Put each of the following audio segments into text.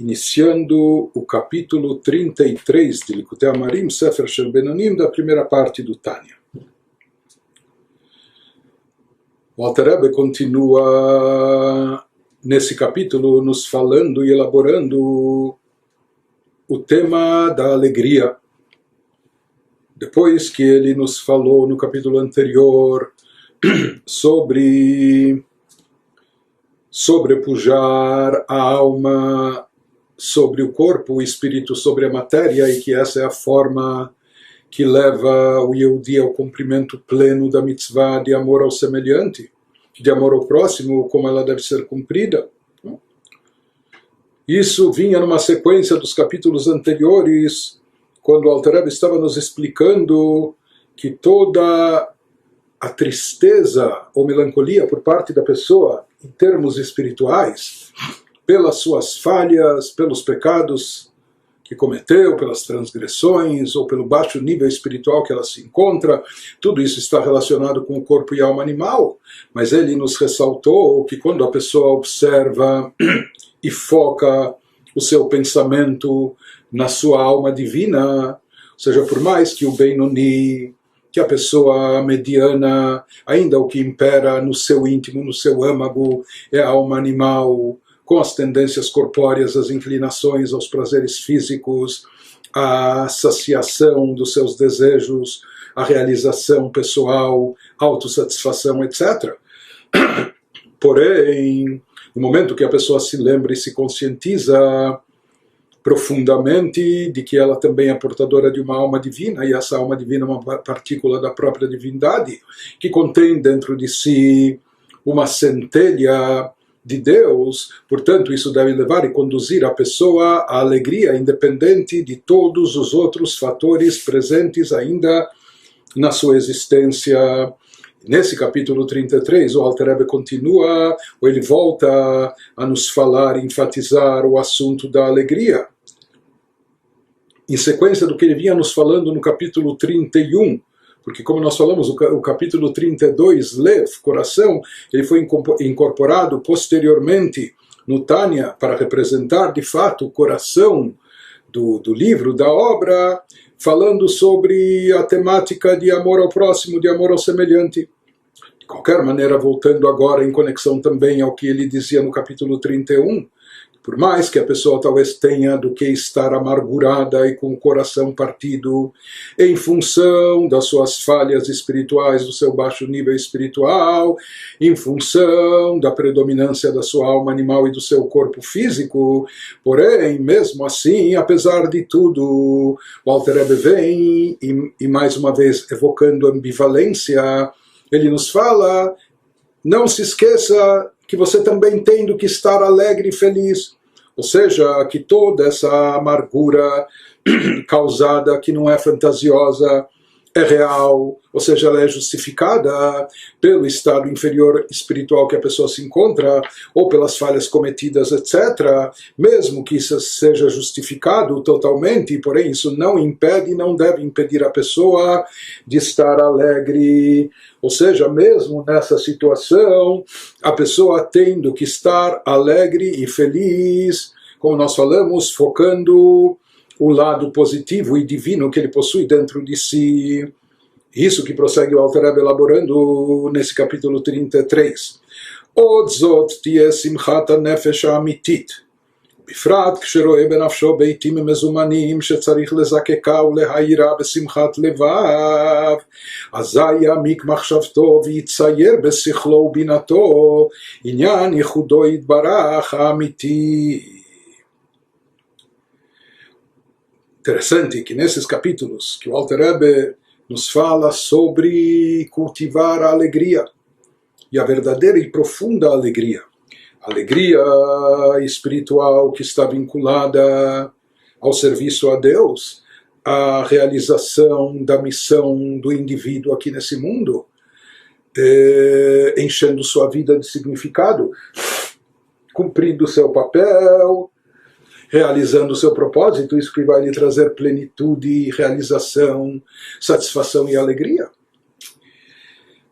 iniciando o capítulo 33 de Likutei Amarim, Sefer Shel Benanim, da primeira parte do Tânia. O Alter Rebbe continua nesse capítulo nos falando e elaborando o tema da alegria. Depois que ele nos falou no capítulo anterior sobre sobrepujar a alma sobre o corpo, o espírito sobre a matéria, e que essa é a forma que leva o Yehudi ao cumprimento pleno da mitzvah de amor ao semelhante, de amor ao próximo, como ela deve ser cumprida. Isso vinha numa sequência dos capítulos anteriores, quando o Alter Rebbe estava nos explicando que toda a tristeza ou melancolia por parte da pessoa, em termos espirituais, pelas suas falhas, pelos pecados que cometeu, pelas transgressões ou pelo baixo nível espiritual que ela se encontra, tudo isso está relacionado com o corpo e a alma animal, mas ele nos ressaltou que quando a pessoa observa e foca o seu pensamento na sua alma divina, ou seja, por mais que o Benoni, que a pessoa mediana, ainda o que impera no seu íntimo, no seu âmago, é a alma animal, com as tendências corpóreas, as inclinações aos prazeres físicos, a saciação dos seus desejos, a realização pessoal, autossatisfação, etc. Porém, no momento que a pessoa se lembra e se conscientiza profundamente de que ela também é portadora de uma alma divina, e essa alma divina é uma partícula da própria divindade, que contém dentro de si uma centelha de Deus, portanto isso deve levar e conduzir a pessoa à alegria, independente de todos os outros fatores presentes ainda na sua existência. Nesse capítulo 33, o Alter Rebbe continua, ou ele volta a nos falar, enfatizar o assunto da alegria, em sequência do que ele vinha nos falando no capítulo 31, porque como nós falamos, o capítulo 32, Lev, coração, ele foi incorporado posteriormente no Tânia para representar de fato o coração do livro, da obra, falando sobre a temática de amor ao próximo, de amor ao semelhante. De qualquer maneira, voltando agora em conexão também ao que ele dizia no capítulo 31, por mais que a pessoa talvez tenha do que estar amargurada e com o coração partido em função das suas falhas espirituais, do seu baixo nível espiritual, em função da predominância da sua alma animal e do seu corpo físico, porém, mesmo assim, apesar de tudo, o Alter Rebbe vem e mais uma vez evocando ambivalência, ele nos fala, não se esqueça que você também tem do que estar alegre e feliz. Ou seja, que toda essa amargura causada, que não é fantasiosa, é real, ou seja, ela é justificada pelo estado inferior espiritual que a pessoa se encontra, ou pelas falhas cometidas, etc., mesmo que isso seja justificado totalmente, porém isso não impede, não deve impedir a pessoa de estar alegre, ou seja, mesmo nessa situação, a pessoa tendo que estar alegre e feliz, como nós falamos, focando o lado positivo e divino que ele possui dentro de si. Isso que prossegue o Alter Rebbe elaborando nesse capítulo 33. Od zot tiyeh simchat hanefesh ha'amitit. בפרט כשרואה בנפשו ביתים מזומנים שצריך לזקקה ולהאירה בשמחת לבב, אזי יעמיק מחשבתו ויצייר בשכלו ובינתו עניין ייחודו יתברך האמיתי. Interessante que nesses capítulos que o Alter Rebbe nos fala sobre cultivar a alegria, e a verdadeira e profunda alegria, a alegria espiritual que está vinculada ao serviço a Deus, à realização da missão do indivíduo aqui nesse mundo, enchendo sua vida de significado, cumprindo seu papel, realizando o seu propósito, isso que vai lhe trazer plenitude, realização, satisfação e alegria.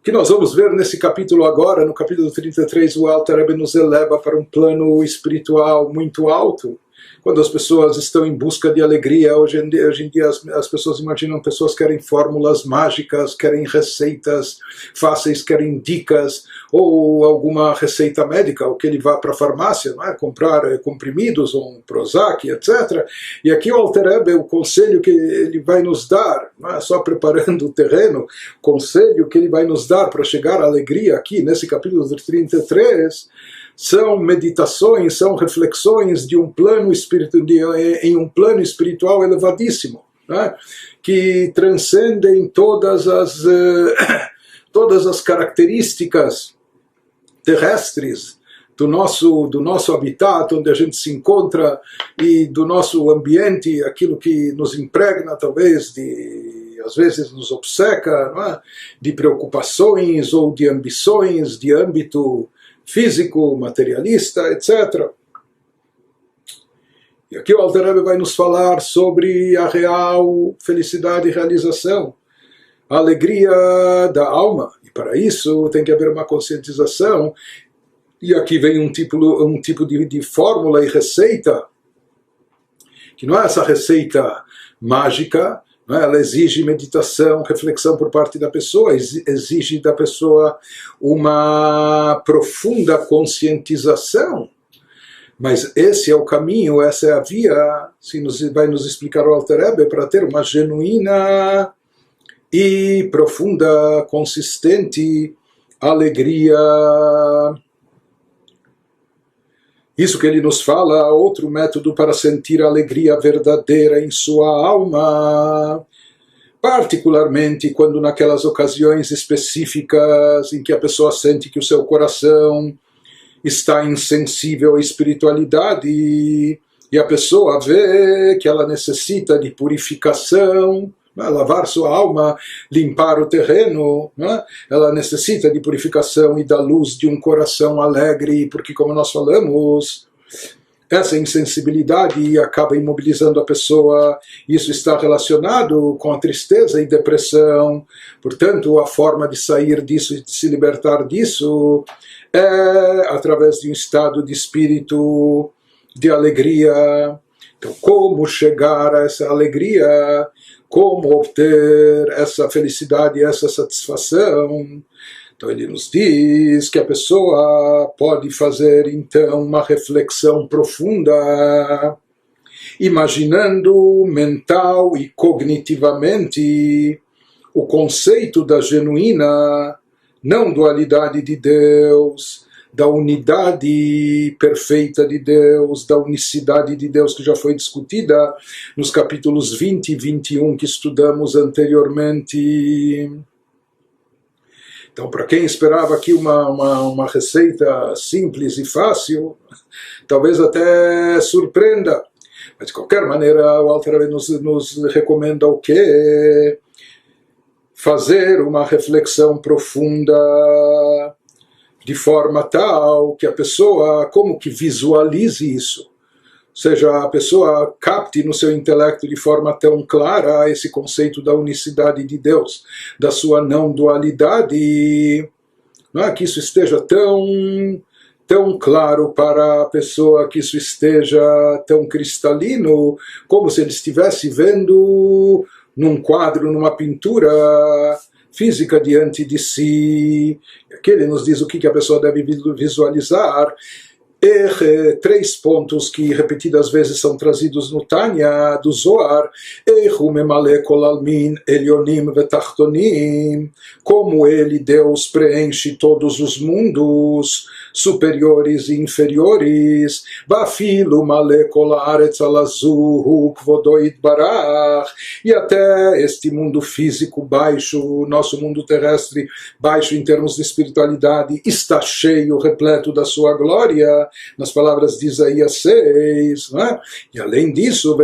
Que nós vamos ver nesse capítulo agora, no capítulo 33, o Alter Rebbe nos eleva para um plano espiritual muito alto, Quando as pessoas estão em busca de alegria, hoje em dia as pessoas imaginam pessoas que querem fórmulas mágicas, querem receitas fáceis, querem dicas, ou alguma receita médica, ou que ele vá para a farmácia, não é? Comprar comprimidos, ou um Prozac, etc. E aqui o Alter Rebbe, o conselho que ele vai nos dar, não é só preparando o terreno, o conselho que ele vai nos dar para chegar à alegria aqui, nesse capítulo 33, são meditações, são reflexões de um plano em um plano espiritual elevadíssimo, né? Que transcendem todas as características terrestres do nosso habitat, onde a gente se encontra, e do nosso ambiente, aquilo que nos impregna, talvez, às vezes nos obceca, não é? De preocupações ou de ambições de âmbito físico, materialista, etc. E aqui o Alter Rebbe vai nos falar sobre a real felicidade e realização, a alegria da alma. E para isso tem que haver uma conscientização. E aqui vem um tipo de fórmula e receita, que não é essa receita mágica, não é? Ela exige meditação, reflexão por parte da pessoa, exige da pessoa uma profunda conscientização. Mas esse é o caminho, essa é a via, vai nos explicar o Alter Rebbe, para ter uma genuína e profunda, consistente alegria. Isso que ele nos fala, outro método para sentir a alegria verdadeira em sua alma, particularmente quando naquelas ocasiões específicas em que a pessoa sente que o seu coração está insensível à espiritualidade e a pessoa vê que ela necessita de purificação, lavar sua alma, limpar o terreno, né? Ela necessita de purificação e da luz de um coração alegre, porque, como nós falamos, essa insensibilidade acaba imobilizando a pessoa. Isso está relacionado com a tristeza e depressão. Portanto, a forma de sair disso e de se libertar disso é através de um estado de espírito de alegria. Então, como chegar a essa alegria? Como obter essa felicidade, essa satisfação? Então ele nos diz que a pessoa pode fazer então uma reflexão profunda, imaginando mental e cognitivamente o conceito da genuína não dualidade de Deus, da unidade perfeita de Deus, da unicidade de Deus, que já foi discutida nos capítulos 20 e 21 que estudamos anteriormente. Então, para quem esperava aqui uma receita simples e fácil, talvez até surpreenda. Mas, de qualquer maneira, o Alter Rebbe nos recomenda o quê? Fazer uma reflexão profunda, de forma tal que a pessoa como que visualize isso. Ou seja, a pessoa capte no seu intelecto de forma tão clara esse conceito da unicidade de Deus, da sua não dualidade, não é? Que isso esteja tão claro para a pessoa, que isso esteja tão cristalino, como se ele estivesse vendo num quadro, numa pintura física diante de si. Aqui ele nos diz o que a pessoa deve visualizar. Três pontos que repetidas vezes são trazidos no Tanya do Zohar. Como ele, Deus, preenche todos os mundos superiores e inferiores. E até este mundo físico baixo, nosso mundo terrestre baixo em termos de espiritualidade, está cheio, repleto da sua glória, nas palavras de Isaías 6, né? E além disso,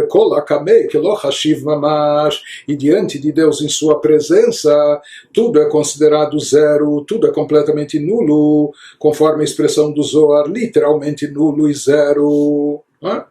e diante de Deus em sua presença, tudo é considerado zero, tudo é completamente nulo, conforme a expressão do Zohar, literalmente nulo e zero, né?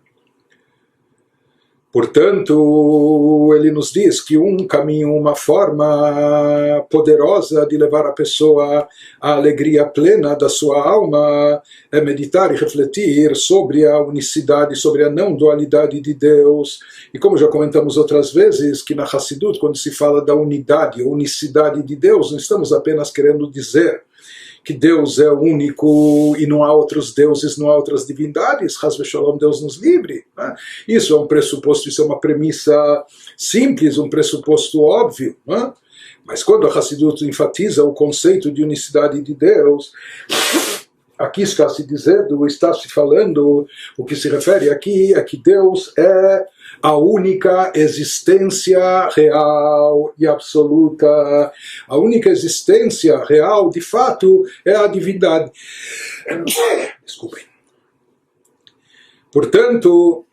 Portanto, ele nos diz que um caminho, uma forma poderosa de levar a pessoa à alegria plena da sua alma é meditar e refletir sobre a unicidade, sobre a não dualidade de Deus. E como já comentamos outras vezes, que na Hassidut, quando se fala da unidade, a unicidade de Deus, não estamos apenas querendo dizer que Deus é único e não há outros deuses, não há outras divindades, Chas v'Shalom, Deus nos livre. Né? Isso é um pressuposto, isso é uma premissa simples, um pressuposto óbvio. Né? Mas quando a Hassidut enfatiza o conceito de unicidade de Deus, aqui está se dizendo, está se falando, o que se refere aqui é que Deus é a única existência real e absoluta. A única existência real, de fato, é a divindade. Desculpem. Portanto,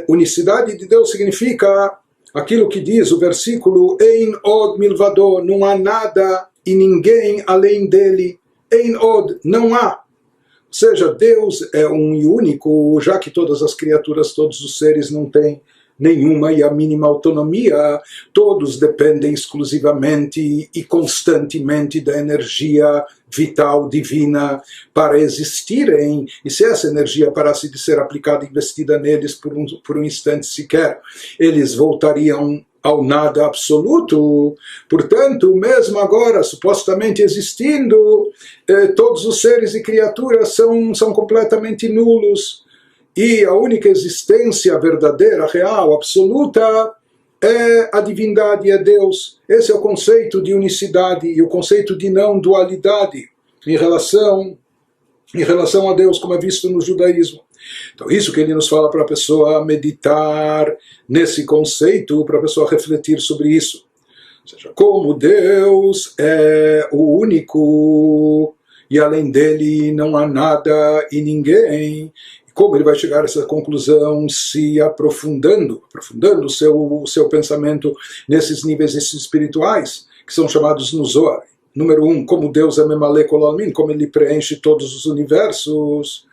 unicidade de Deus significa aquilo que diz o versículo Ein od milvado, não há nada e ninguém além dele. Ein od, não há. Ou seja, Deus é um e único, já que todas as criaturas, todos os seres não têm nenhuma e a mínima autonomia, todos dependem exclusivamente e constantemente da energia vital divina para existirem, e se essa energia parasse de ser aplicada e investida neles por um instante sequer, eles voltariam ao nada absoluto. Portanto, mesmo agora, supostamente existindo, todos os seres e criaturas são completamente nulos. E a única existência verdadeira, real, absoluta, é a divindade, é Deus. Esse é o conceito de unicidade e o conceito de não dualidade em relação a Deus, como é visto no judaísmo. Então, isso que ele nos fala para a pessoa meditar nesse conceito, para a pessoa refletir sobre isso. Ou seja, como Deus é o único e além dele não há nada e ninguém. Como ele vai chegar a essa conclusão se aprofundando o seu pensamento nesses níveis espirituais, que são chamados no Zohar. Número 1, como Deus é Memaleh Kol Almin, como ele preenche todos os universos.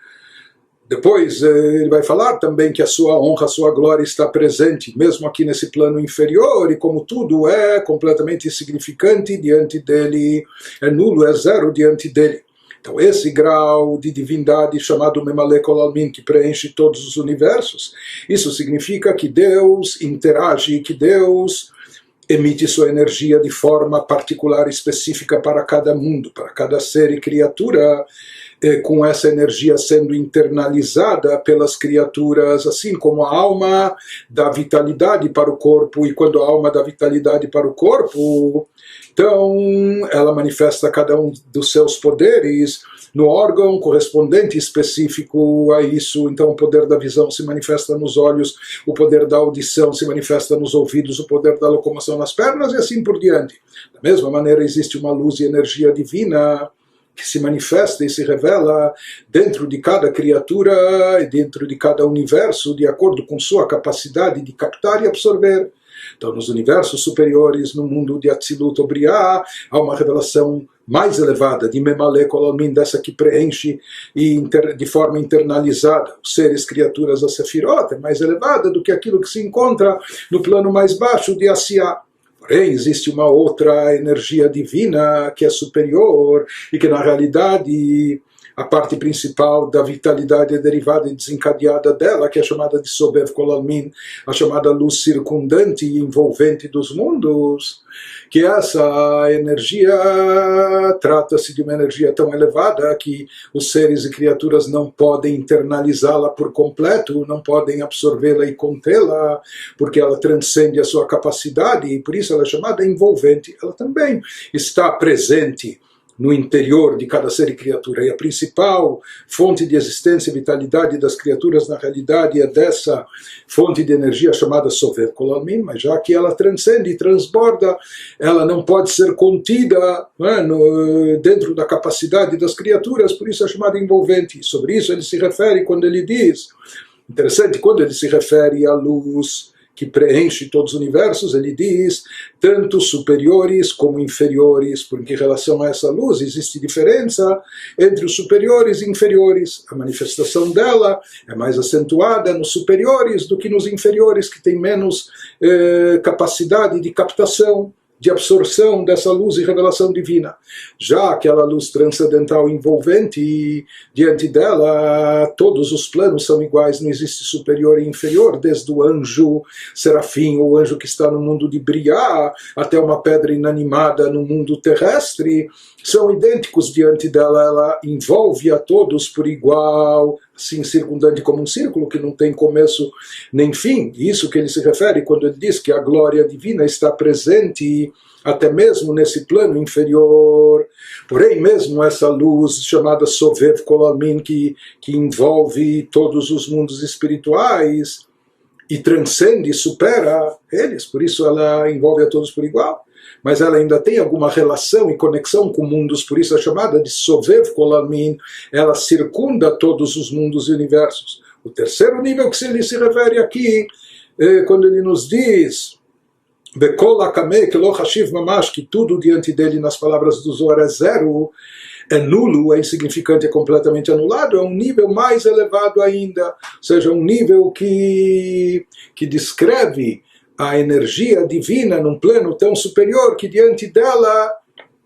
Depois ele vai falar também que a sua honra, a sua glória está presente, mesmo aqui nesse plano inferior, e como tudo é completamente insignificante diante dele, é nulo, é zero diante dele. Então esse grau de divindade chamado Memaleh Kol Almin, que preenche todos os universos, isso significa que Deus interage, que Deus emite sua energia de forma particular, específica para cada mundo, para cada ser e criatura, com essa energia sendo internalizada pelas criaturas, assim como a alma dá vitalidade para o corpo, e quando a alma dá vitalidade para o corpo, então ela manifesta cada um dos seus poderes no órgão correspondente específico a isso. Então o poder da visão se manifesta nos olhos, o poder da audição se manifesta nos ouvidos, o poder da locomoção nas pernas e assim por diante. Da mesma maneira existe uma luz e energia divina que se manifesta e se revela dentro de cada criatura e dentro de cada universo, de acordo com sua capacidade de captar e absorver. Então, nos universos superiores, no mundo de Atzilut ou Briah, há uma revelação mais elevada de Memaleh Kol Almin, dessa que preenche de forma internalizada os seres, criaturas, a Sefirot, é mais elevada do que aquilo que se encontra no plano mais baixo de Asiá. Porém, existe uma outra energia divina que é superior e que, na realidade, a parte principal da vitalidade é derivada e desencadeada dela, que é chamada de Sobev Kol Almin, a chamada luz circundante e envolvente dos mundos, que essa energia trata-se de uma energia tão elevada que os seres e criaturas não podem internalizá-la por completo, não podem absorvê-la e contê-la, porque ela transcende a sua capacidade, e por isso ela é chamada envolvente. Ela também está presente no interior de cada ser e criatura. E a principal fonte de existência e vitalidade das criaturas, na realidade, é dessa fonte de energia chamada Sovev Kol Almin, mas já que ela transcende e transborda, ela não pode ser contida, dentro da capacidade das criaturas, por isso é chamada envolvente. E sobre isso ele se refere quando ele diz, interessante, quando ele se refere à luz que preenche todos os universos, ele diz, tanto superiores como inferiores, porque em relação a essa luz existe diferença entre os superiores e inferiores. A manifestação dela é mais acentuada nos superiores do que nos inferiores, que têm menos capacidade de captação, de absorção dessa luz e revelação divina. Já aquela luz transcendental envolvente, diante dela, todos os planos são iguais, não existe superior e inferior, desde o anjo serafim, o anjo que está no mundo de Briá, até uma pedra inanimada no mundo terrestre, são idênticos diante dela, ela envolve a todos por igual, assim circundante como um círculo que não tem começo nem fim. Isso que ele se refere quando ele diz que a glória divina está presente até mesmo nesse plano inferior. Porém, mesmo essa luz chamada Sovev Kol Almin, que envolve todos os mundos espirituais e transcende e supera eles, por isso ela envolve a todos por igual, mas ela ainda tem alguma relação e conexão com mundos, por isso é chamada de Sovev Kol Almin, ela circunda todos os mundos e universos. O terceiro nível que ele se refere aqui, quando ele nos diz Bekol Akame Kelo Hashiv Mamash, que tudo diante dele, nas palavras do Zohar, é zero, é nulo, é insignificante, é completamente anulado, é um nível mais elevado ainda, ou seja, um nível que descreve a energia divina num plano tão superior que diante dela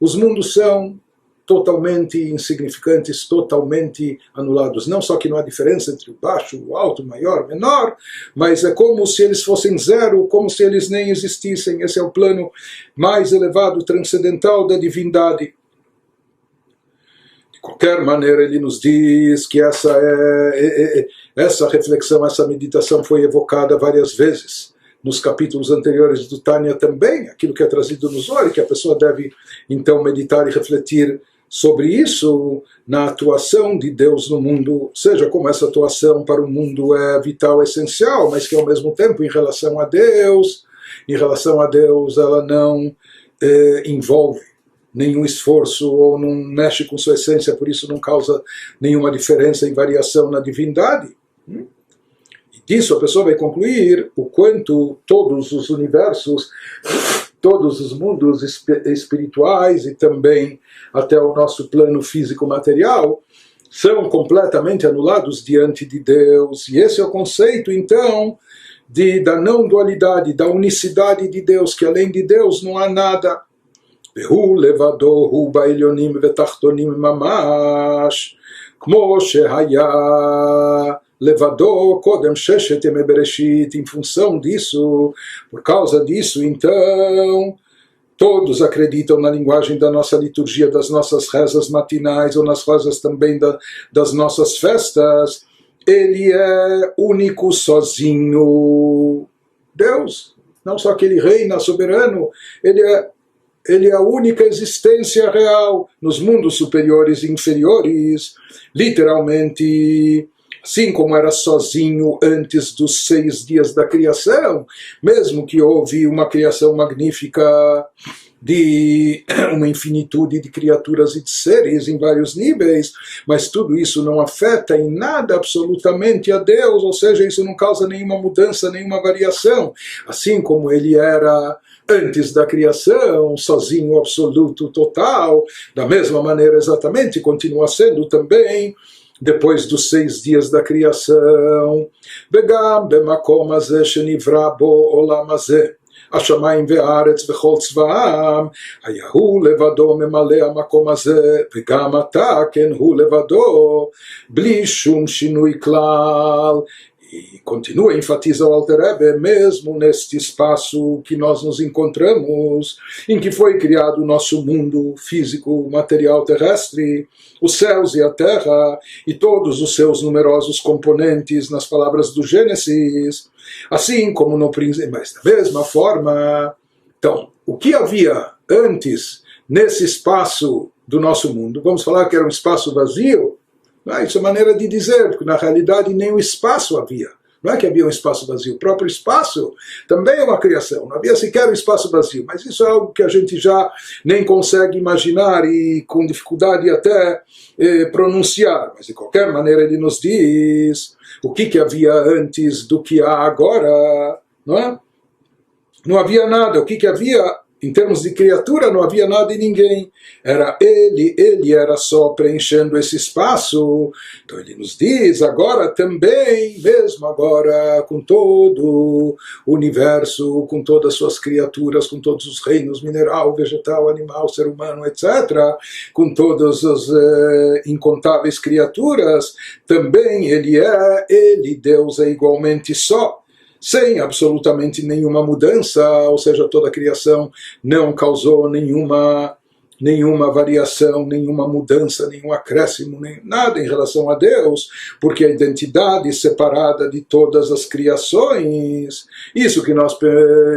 os mundos são totalmente insignificantes, totalmente anulados. Não só que não há diferença entre o baixo, o alto, o maior, o menor, mas é como se eles fossem zero, como se eles nem existissem. Esse é o plano mais elevado, transcendental da divindade. De qualquer maneira, ele nos diz que essa reflexão, essa meditação foi evocada várias vezes nos capítulos anteriores do Tânia também, aquilo que é trazido no Zohar, que a pessoa deve então meditar e refletir sobre isso na atuação de Deus no mundo, seja como essa atuação para o mundo é vital, essencial, mas que ao mesmo tempo em relação a Deus ela não envolve nenhum esforço ou não mexe com sua essência, por isso não causa nenhuma diferença e variação na divindade. Disso a pessoa vai concluir o quanto todos os universos, todos os mundos espirituais e também até o nosso plano físico-material são completamente anulados diante de Deus. E esse é o conceito, então, da não-dualidade, da unicidade de Deus, que além de Deus não há nada. Vehu levado hu ba'elyonim vetachtonim mamash, kmo shehaya levador kodem sheshet yemei bereshit. Em função disso, por causa disso, então, todos acreditam na linguagem da nossa liturgia, das nossas rezas matinais, ou nas rezas também das nossas festas. Ele é único, sozinho. Deus, não só que ele reina, soberano, ele é a única existência real nos mundos superiores e inferiores, literalmente. Assim como era sozinho antes dos 6 dias da criação, mesmo que houve uma criação magnífica de uma infinitude de criaturas e de seres em vários níveis, mas tudo isso não afeta em nada absolutamente a Deus, ou seja, isso não causa nenhuma mudança, nenhuma variação. Assim como ele era antes da criação, sozinho, absoluto, total, da mesma maneira exatamente, continua sendo também depois dos 6 dias da criação. Vegam bemakom hazeh shenivra bo olam hazeh, השמיים והארץ וכל צבאם, היה הוא לבדו ממלא המקום הזה, וגם אתה כן הוא לבדו, בלי שום שינוי כלל. E continua, enfatiza o Alter Rebbe, mesmo neste espaço que nós nos encontramos, em que foi criado o nosso mundo físico, material terrestre, os céus e a terra, e todos os seus numerosos componentes nas palavras do Gênesis, assim como no princípio, mas da mesma forma. Então, o que havia antes nesse espaço do nosso mundo? Vamos falar que era um espaço vazio? Isso é maneira de dizer, porque na realidade nem o espaço havia. Não é que havia um espaço vazio, o próprio espaço também é uma criação, não havia sequer um espaço vazio, mas isso é algo que a gente já nem consegue imaginar e com dificuldade até pronunciar. Mas de qualquer maneira ele nos diz o que havia antes do que há agora. não é? Não havia nada. O que havia em termos de criatura? Não havia nada e ninguém. Era ele era só preenchendo esse espaço. Então ele nos diz agora também, mesmo agora, com todo o universo, com todas as suas criaturas, com todos os reinos, mineral, vegetal, animal, ser humano, etc., com todas as incontáveis criaturas, também ele, Deus, é igualmente só, sem absolutamente nenhuma mudança, ou seja, toda a criação não causou nenhuma variação, nenhuma mudança, nenhum acréscimo, nem nada em relação a Deus, porque a identidade separada de todas as criações, isso que nós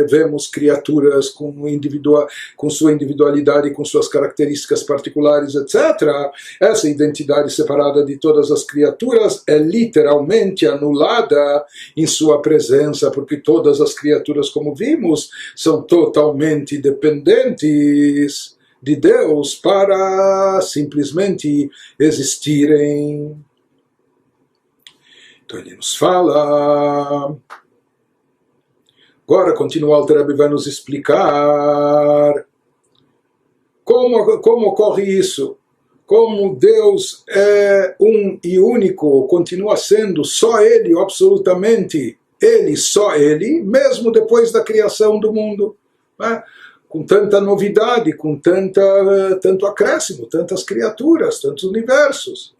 vemos criaturas com sua individualidade, com suas características particulares, etc., essa identidade separada de todas as criaturas é literalmente anulada em sua presença, porque todas as criaturas, como vimos, são totalmente dependentes de Deus para simplesmente existirem. Então ele nos fala. Agora, continua o Alter Rebbe, vai nos explicar como ocorre isso. Como Deus é um e único, continua sendo só Ele, absolutamente Ele, só Ele, mesmo depois da criação do mundo, né? Com tanta novidade, com tanto acréscimo, tantas criaturas, tantos universos.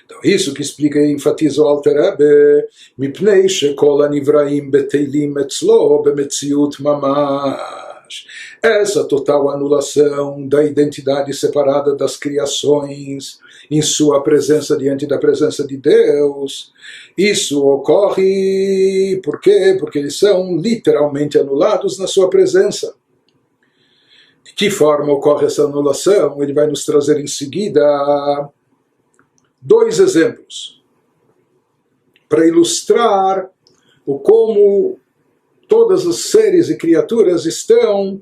Então, isso que explica e enfatiza o Alter Rebbe, mipnei shekol hanivraim beteilim etzlo bemetziut mamash. Essa total anulação da identidade separada das criações em sua presença diante da presença de Deus, isso ocorre por quê? Porque eles são literalmente anulados na sua presença. De que forma ocorre essa anulação? Ele vai nos trazer em seguida 2 exemplos para ilustrar o como todos os seres e criaturas estão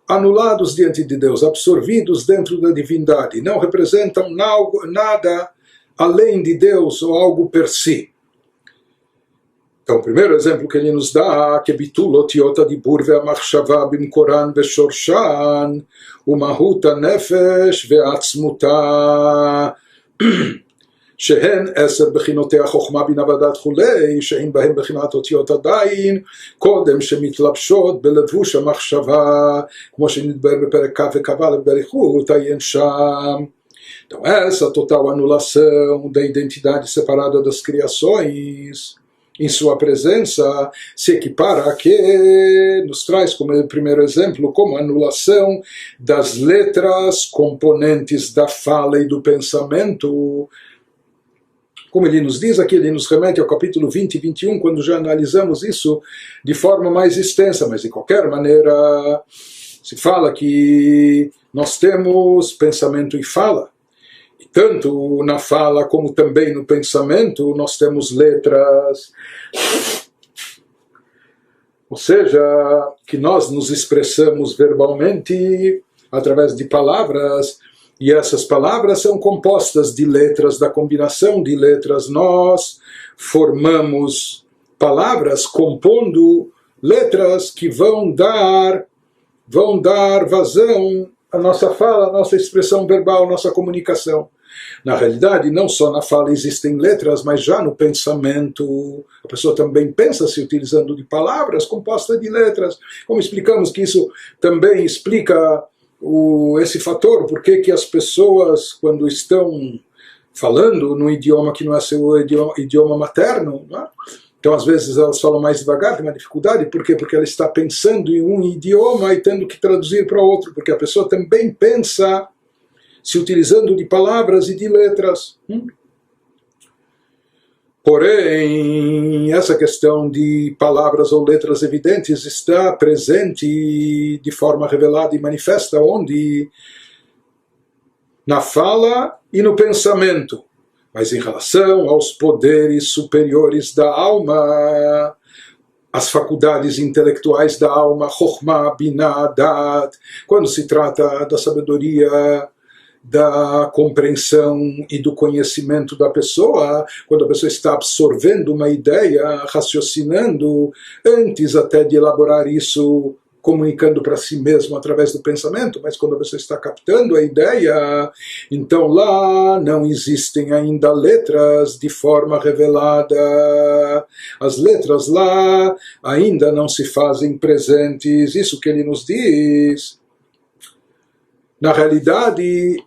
anulados diante de Deus, absorvidos dentro da divindade, não representam nada além de Deus ou algo per si. Então, o primeiro exemplo que ele nos dá, que bitul otiot hadibur ve'amachshava bimkoran ve'shorshan umahut hanefesh ve'atzmuta שהן 10 בחינותי החוכמה בינה ודעת כולי, שאין בהם בחינת אותיות עדיין, קודם שמתלבשות בלבוש המחשבה, כמו שנדבר בפרק כ' וכ"א באריכות, עיין שם. Então, essa total anulação da identidade separada das criações em sua presença se equipara a que nos traz como primeiro exemplo como anulação das letras componentes da fala e do pensamento. Como ele nos diz aqui, ele nos remete ao capítulo 20 e 21, quando já analisamos isso de forma mais extensa, mas de qualquer maneira se fala que nós temos pensamento e fala. E tanto na fala como também no pensamento nós temos letras. Ou seja, que nós nos expressamos verbalmente através de palavras, e essas palavras são compostas de letras, da combinação de letras. Nós formamos palavras compondo letras que vão dar vazão à nossa fala, à nossa expressão verbal, à nossa comunicação. Na realidade, não só na fala existem letras, mas já no pensamento. A pessoa também pensa se utilizando de palavras compostas de letras. Como explicamos que isso também explica esse fator, porque que as pessoas, quando estão falando num idioma que não é seu idioma materno, né? Então às vezes elas falam mais devagar, tem uma dificuldade. Por quê? Porque ela está pensando em um idioma e tendo que traduzir para outro, porque a pessoa também pensa se utilizando de palavras e de letras. Porém, essa questão de palavras ou letras evidentes está presente de forma revelada e manifesta onde? Na fala e no pensamento. Mas em relação aos poderes superiores da alma, as faculdades intelectuais da alma, Chokhmah, Binah, Dat, quando se trata da sabedoria da compreensão e do conhecimento da pessoa, quando a pessoa está absorvendo uma ideia, raciocinando, antes até de elaborar isso, comunicando para si mesmo através do pensamento, mas quando a pessoa está captando a ideia, então lá não existem ainda letras de forma revelada. As letras lá ainda não se fazem presentes. Isso que ele nos diz. Na realidade,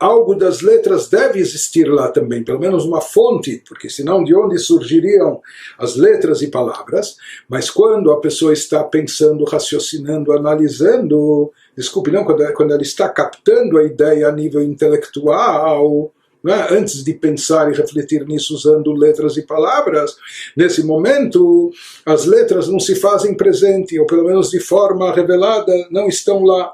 algo das letras deve existir lá também, pelo menos uma fonte, porque senão de onde surgiriam as letras e palavras? Mas quando a pessoa está pensando, raciocinando, analisando, desculpe, não, quando ela está captando a ideia a nível intelectual, né, antes de pensar e refletir nisso usando letras e palavras, nesse momento as letras não se fazem presente, ou pelo menos de forma revelada, não estão lá.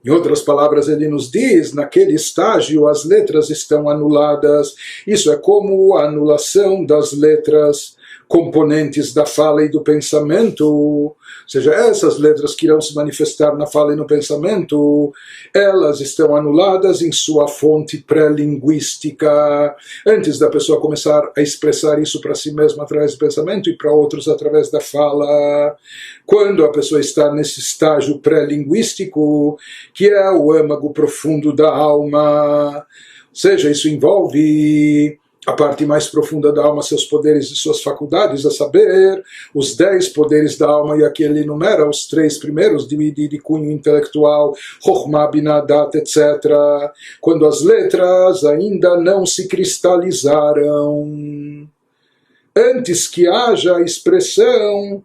Em outras palavras, ele nos diz, naquele estágio as letras estão anuladas. Isso é como a anulação das letras componentes da fala e do pensamento, ou seja, essas letras que irão se manifestar na fala e no pensamento, elas estão anuladas em sua fonte pré-linguística, antes da pessoa começar a expressar isso para si mesma através do pensamento e para outros através da fala. Quando a pessoa está nesse estágio pré-linguístico, que é o âmago profundo da alma, ou seja, isso envolve a parte mais profunda da alma, seus poderes e suas faculdades, a saber, os 10 poderes da alma, e aqui ele enumera os 3 primeiros de cunho intelectual, Chokhmah, Binah, Dat, etc. Quando as letras ainda não se cristalizaram, antes que haja expressão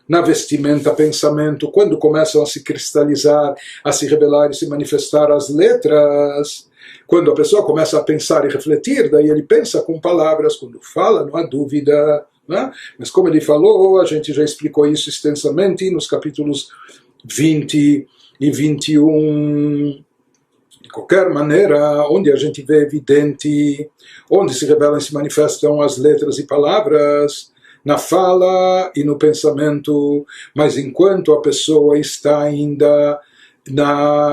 na vestimenta, pensamento, quando começam a se cristalizar, a se revelar e se manifestar as letras, quando a pessoa começa a pensar e refletir, daí ele pensa com palavras, quando fala, não há dúvida, né? Mas como ele falou, a gente já explicou isso extensamente nos capítulos 20 e 21. De qualquer maneira, onde a gente vê evidente, onde se revelam e se manifestam as letras e palavras, na fala e no pensamento, mas enquanto a pessoa está ainda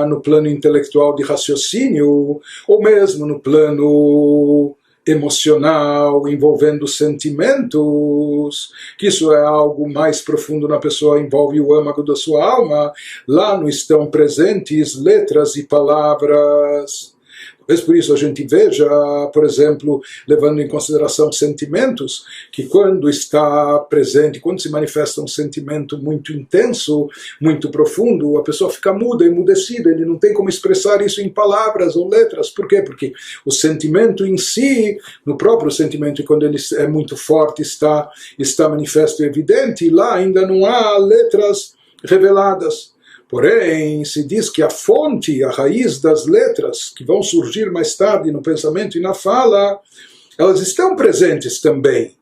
no plano intelectual de raciocínio, ou mesmo no plano emocional, envolvendo sentimentos, que isso é algo mais profundo na pessoa, envolve o âmago da sua alma, lá não estão presentes letras e palavras. Talvez por isso a gente veja, por exemplo, levando em consideração sentimentos, que quando está presente, quando se manifesta um sentimento muito intenso, muito profundo, a pessoa fica muda, emudecida, ele não tem como expressar isso em palavras ou letras. Por quê? Porque o sentimento em si, no próprio sentimento, quando ele é muito forte, está manifesto e evidente, e lá ainda não há letras reveladas. Porém, se diz que a fonte, a raiz das letras, que vão surgir mais tarde no pensamento e na fala, elas estão presentes também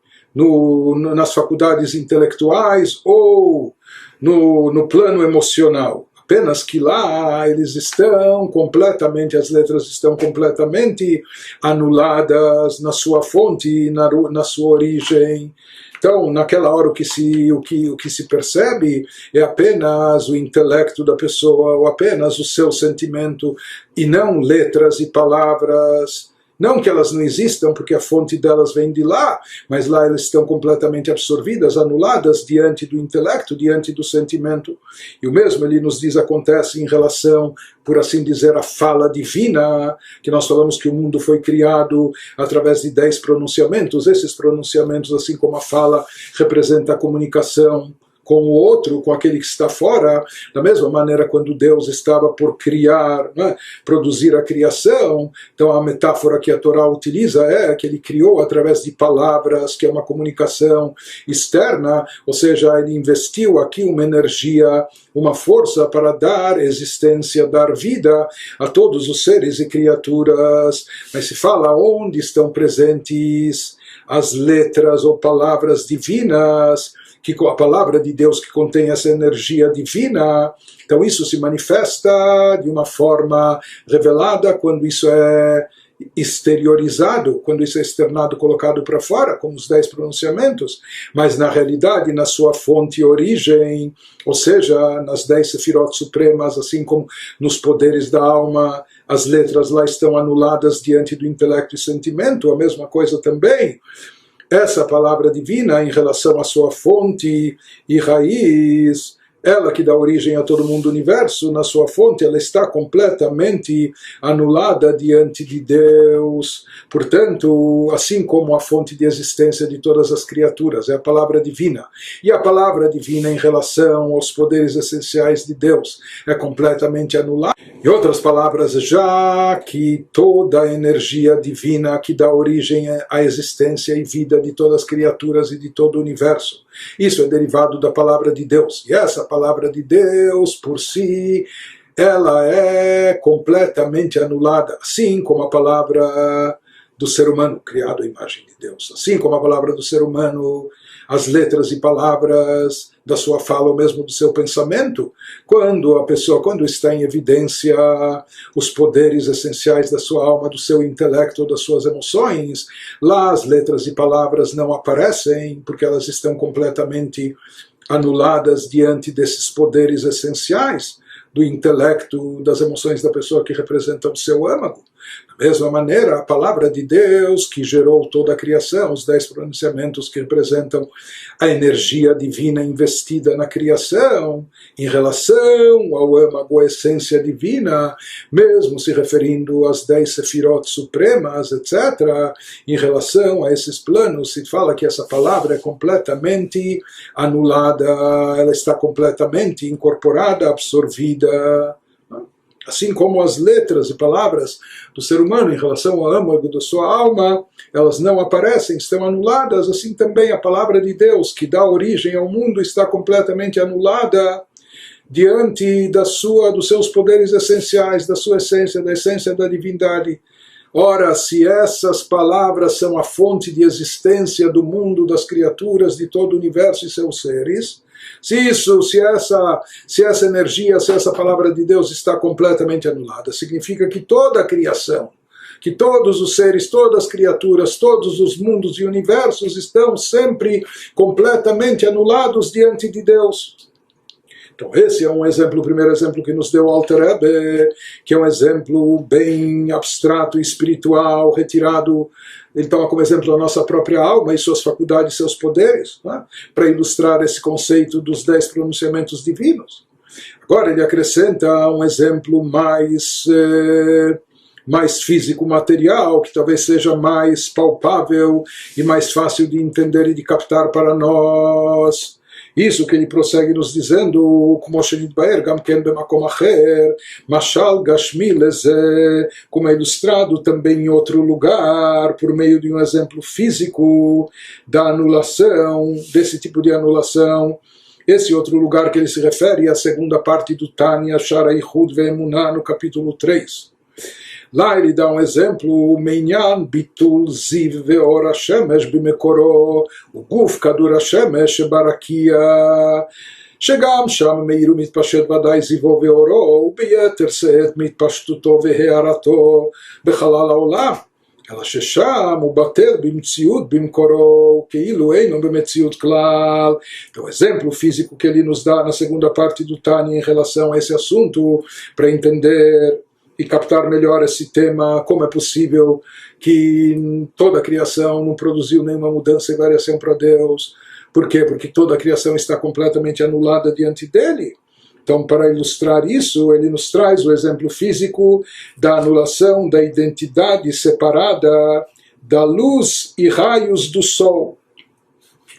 nas faculdades intelectuais ou no plano emocional. Apenas que lá eles estão completamente, as letras estão completamente anuladas na sua fonte, na sua origem. Então, naquela hora, o que se percebe é apenas o intelecto da pessoa, ou apenas o seu sentimento, e não letras e palavras. Não que elas não existam, porque a fonte delas vem de lá, mas lá elas estão completamente absorvidas, anuladas diante do intelecto, diante do sentimento. E o mesmo ele nos diz acontece em relação, por assim dizer, à fala divina, que nós falamos que o mundo foi criado através de 10 pronunciamentos. Esses pronunciamentos, assim como a fala, representa a comunicação com o outro, com aquele que está fora. Da mesma maneira, quando Deus estava por criar, né, produzir a criação, então a metáfora que a Torá utiliza é que ele criou através de palavras, que é uma comunicação externa, ou seja, ele investiu aqui uma energia, uma força para dar existência, dar vida a todos os seres e criaturas. Mas se fala onde estão presentes as letras ou palavras divinas, que a palavra de Deus que contém essa energia divina, então isso se manifesta de uma forma revelada quando isso é exteriorizado, quando isso é externado, colocado para fora, como os 10 pronunciamentos, mas na realidade, na sua fonte e origem, ou seja, nas 10 sefirot supremas, assim como nos poderes da alma, as letras lá estão anuladas diante do intelecto e sentimento, a mesma coisa também. Essa palavra divina, em relação à sua fonte e raiz, ela que dá origem a todo mundo do universo, na sua fonte, ela está completamente anulada diante de Deus. Portanto, assim como a fonte de existência de todas as criaturas é a palavra divina, e a palavra divina em relação aos poderes essenciais de Deus é completamente anulada. Em outras palavras, já que toda a energia divina que dá origem à existência e vida de todas as criaturas e de todo o universo, isso é derivado da palavra de Deus. E essa palavra de Deus, por si, ela é completamente anulada, assim como a palavra do ser humano, criado à imagem de Deus. Assim como a palavra do ser humano, as letras e palavras da sua fala, ou mesmo do seu pensamento, quando a pessoa, quando está em evidência os poderes essenciais da sua alma, do seu intelecto, das suas emoções, lá as letras e palavras não aparecem, porque elas estão completamente anuladas diante desses poderes essenciais do intelecto, das emoções da pessoa que representam o seu âmago. Da mesma maneira, a palavra de Deus que gerou toda a criação, os 10 pronunciamentos que representam a energia divina investida na criação, em relação ao âmago, a essência divina, mesmo se referindo às 10 sefirot supremas, etc., em relação a esses planos, se fala que essa palavra é completamente anulada, ela está completamente incorporada, absorvida. Assim como as letras e palavras do ser humano em relação ao âmago da sua alma, elas não aparecem, estão anuladas, assim também a palavra de Deus, que dá origem ao mundo, está completamente anulada diante dos seus poderes essenciais, da sua essência, da essência da divindade. Ora, se essas palavras são a fonte de existência do mundo, das criaturas, de todo o universo e seus seres, se essa energia, se essa palavra de Deus está completamente anulada, significa que toda a criação, que todos os seres, todas as criaturas, todos os mundos e universos estão sempre completamente anulados diante de Deus. Então esse é um exemplo, o primeiro exemplo que nos deu o Alter Rebbe, que é um exemplo bem abstrato e espiritual, retirado, ele toma como exemplo a nossa própria alma e suas faculdades, seus poderes, né, para ilustrar esse conceito dos 10 pronunciamentos divinos. Agora ele acrescenta um exemplo mais físico, material, que talvez seja mais palpável e mais fácil de entender e de captar para nós. Isso que ele prossegue nos dizendo, como é ilustrado também em outro lugar, por meio de um exemplo físico da anulação, desse tipo de anulação. Esse outro lugar que ele se refere é a segunda parte do Tanya, Shara Ichud Ve'emunah, no capítulo 3. Lá ele dá um exemplo, Meinyan bitul ziv ve'or hashemesh bimekoro, uguf kadur hashemesh shebarakia, שגם שם מאיר ומתפשט ודאי זיוו ואורו, וביתר שאת מתפשטותו והארתו בחלל העולם. אלא ששם הוא בטל במציאות במקורו, כאילו אינו במציאות כלל. Então, o exemplo físico que ele nos dá na segunda parte do Tânia em relação a esse assunto, para entender e captar melhor esse tema, como é possível que toda a criação não produziu nenhuma mudança e variação para Deus. Por quê? Porque toda a criação está completamente anulada diante dele. Então, para ilustrar isso, ele nos traz o exemplo físico da anulação da identidade separada da luz e raios do Sol.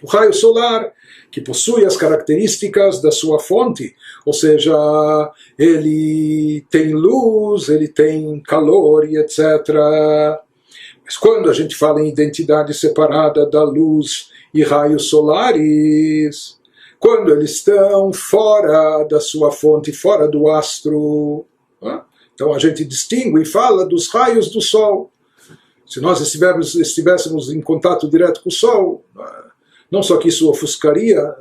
O raio solar, que possui as características da sua fonte, ou seja, ele tem luz, ele tem calor e etc. Mas quando a gente fala em identidade separada da luz e raios solares, quando eles estão fora da sua fonte, fora do astro, então a gente distingue e fala dos raios do Sol. Se nós estivéssemos em contato direto com o Sol, não só que isso ofuscaria,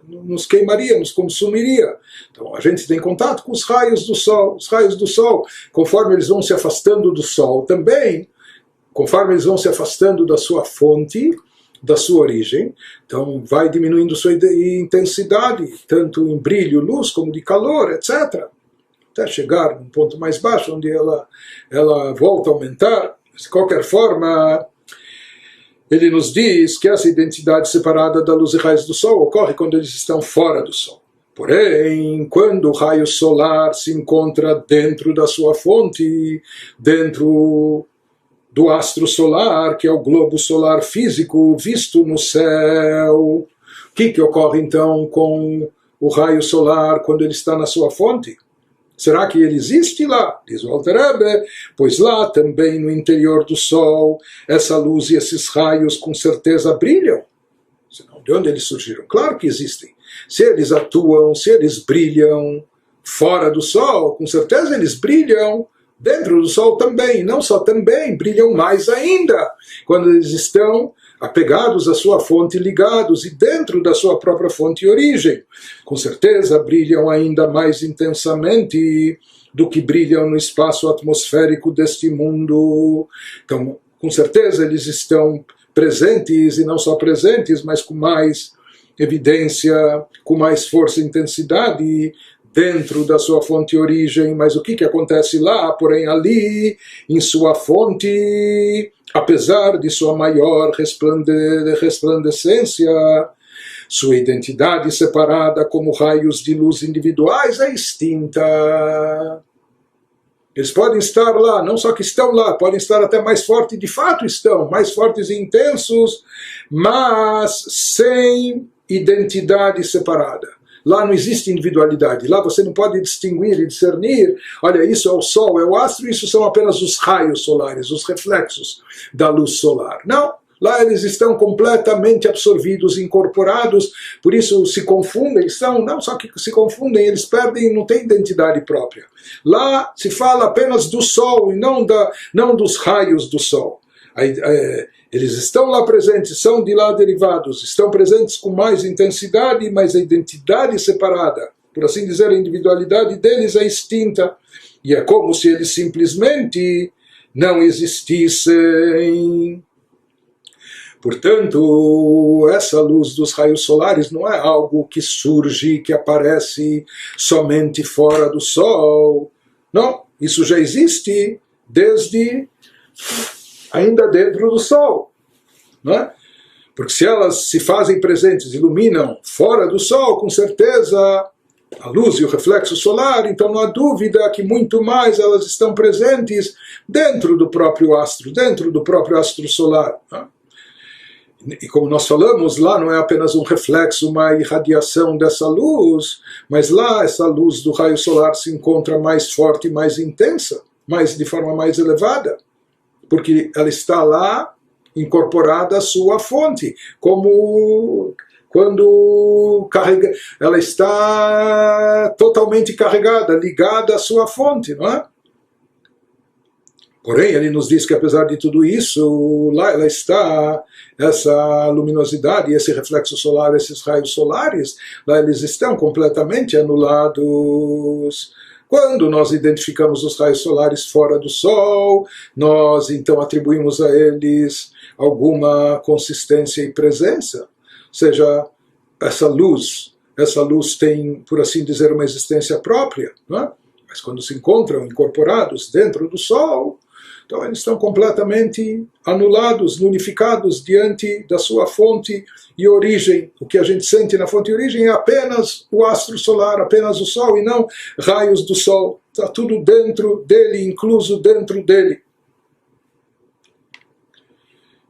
nos queimaria, nos consumiria. Então a gente tem contato com os raios do Sol. Os raios do Sol, conforme eles vão se afastando do Sol também, conforme eles vão se afastando da sua fonte, da sua origem, então vai diminuindo sua intensidade, tanto em brilho, luz, como de calor, etc. Até chegar num ponto mais baixo, onde ela volta a aumentar. De qualquer forma, ele nos diz que essa identidade separada da luz e raios do Sol ocorre quando eles estão fora do Sol. Porém, quando o raio solar se encontra dentro da sua fonte, dentro do astro solar, que é o globo solar físico visto no céu, o que ocorre então com o raio solar quando ele está na sua fonte? Será que ele existe lá? Diz o Alter Rebbe, pois lá também no interior do Sol, essa luz e esses raios com certeza brilham. Senão, de onde eles surgiram? Claro que existem. Se eles atuam, se eles brilham fora do Sol, com certeza eles brilham dentro do Sol também. Não só também, brilham mais ainda, quando eles estão apegados à sua fonte, ligados e dentro da sua própria fonte e origem. Com certeza brilham ainda mais intensamente do que brilham no espaço atmosférico deste mundo. Então, com certeza eles estão presentes, e não só presentes, mas com mais evidência, com mais força e intensidade dentro da sua fonte e origem. Mas o que acontece lá, porém ali, em sua fonte, apesar de sua maior resplandecência, sua identidade separada como raios de luz individuais é extinta. Eles podem estar lá, não só que estão lá, podem estar até mais fortes, de fato estão, mais fortes e intensos, mas sem identidade separada. Lá não existe individualidade, lá você não pode distinguir e discernir, olha, isso é o Sol, é o astro, isso são apenas os raios solares, os reflexos da luz solar. Não, lá eles estão completamente absorvidos, incorporados, por isso se confundem, não só que se confundem, eles perdem, não têm identidade própria. Lá se fala apenas do Sol e não dos raios do Sol. Eles estão lá presentes, são de lá derivados, estão presentes com mais intensidade, mas a identidade separada, por assim dizer, a individualidade deles é extinta. E é como se eles simplesmente não existissem. Portanto, essa luz dos raios solares não é algo que surge, que aparece somente fora do Sol. Não, isso já existe desde ainda dentro do Sol, não é? Porque se elas se fazem presentes, iluminam fora do Sol, com certeza a luz e o reflexo solar, então não há dúvida que muito mais elas estão presentes dentro do próprio astro solar. Não é? E como nós falamos, lá não é apenas um reflexo, uma irradiação dessa luz, mas lá essa luz do raio solar se encontra mais forte e mais intensa, de forma mais elevada, porque ela está lá incorporada à sua fonte, como quando ela está totalmente carregada, ligada à sua fonte, não é? Porém, ele nos diz que apesar de tudo isso, lá ela está, essa luminosidade, esse reflexo solar, esses raios solares, lá eles estão completamente anulados. Quando nós identificamos os raios solares fora do Sol, nós então atribuímos a eles alguma consistência e presença. Ou seja, essa luz tem, por assim dizer, uma existência própria, não é? Mas quando se encontram incorporados dentro do Sol, então eles estão completamente anulados, nullificados diante da sua fonte e origem. O que a gente sente na fonte e origem é apenas o astro solar, apenas o Sol, e não raios do Sol. Está tudo dentro dele, incluso dentro dele.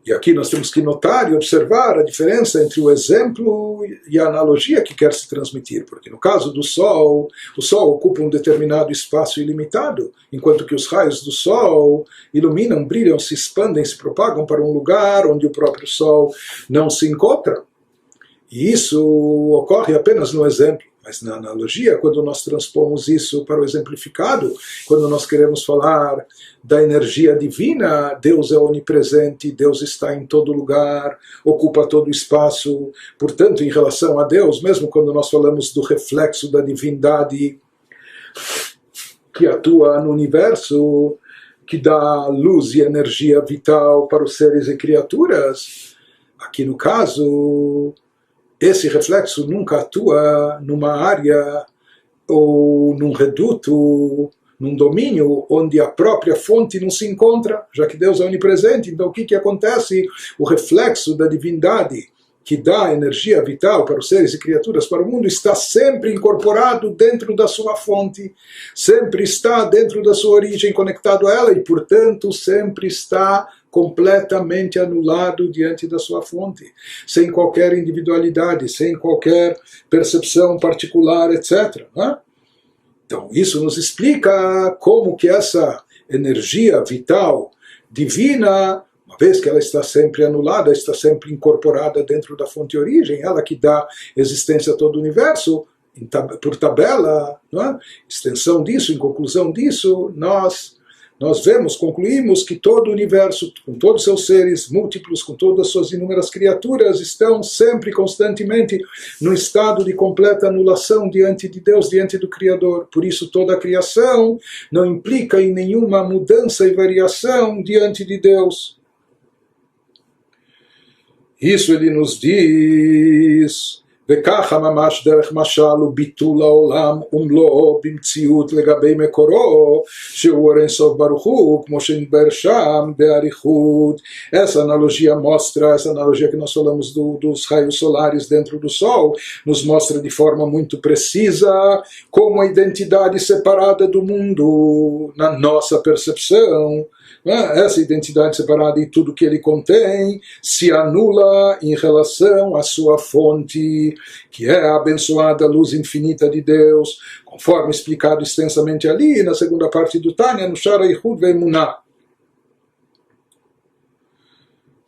E aqui nós temos que notar e observar a diferença entre o exemplo e a analogia que quer se transmitir. Porque no caso do Sol, o Sol ocupa um determinado espaço ilimitado, enquanto que os raios do Sol iluminam, brilham, se expandem, se propagam para um lugar onde o próprio Sol não se encontra. E isso ocorre apenas no exemplo. Mas na analogia, quando nós transpomos isso para o exemplificado, quando nós queremos falar da energia divina, Deus é onipresente, Deus está em todo lugar, ocupa todo o espaço. Portanto, em relação a Deus, mesmo quando nós falamos do reflexo da divindade que atua no universo, que dá luz e energia vital para os seres e criaturas, aqui no caso, esse reflexo nunca atua numa área ou num reduto, num domínio onde a própria fonte não se encontra, já que Deus é onipresente. Então o que acontece? O reflexo da divindade que dá energia vital para os seres e criaturas, para o mundo, está sempre incorporado dentro da sua fonte, sempre está dentro da sua origem, conectado a ela, e portanto sempre está completamente anulado diante da sua fonte, sem qualquer individualidade, sem qualquer percepção particular, etc. Né? Então isso nos explica como que essa energia vital divina, uma vez que ela está sempre anulada, está sempre incorporada dentro da fonte de origem, ela que dá existência a todo o universo, por tabela, não é? Extensão disso, em conclusão disso, nós concluímos que todo o universo, com todos os seus seres múltiplos, com todas as suas inúmeras criaturas, estão sempre, constantemente, no estado de completa anulação diante de Deus, diante do Criador. Por isso toda a criação não implica em nenhuma mudança e variação diante de Deus. Isso ele nos diz, וככה ממש דרך משל וביטול העולם ומלואו במציאות לגבי מקורו, שהוא אין סוף ברוך הוא, כמו שנדבר שם באריכות. Essa analogia mostra, essa analogia que nós falamos dos raios solares dentro do Sol, nos mostra de forma muito precisa como a identidade separada do mundo, na nossa percepção, essa identidade separada e tudo que ele contém se anula em relação à sua fonte, que é a abençoada luz infinita de Deus, conforme explicado extensamente ali na segunda parte do Tânia, no Shara Yichud Ve'emunah.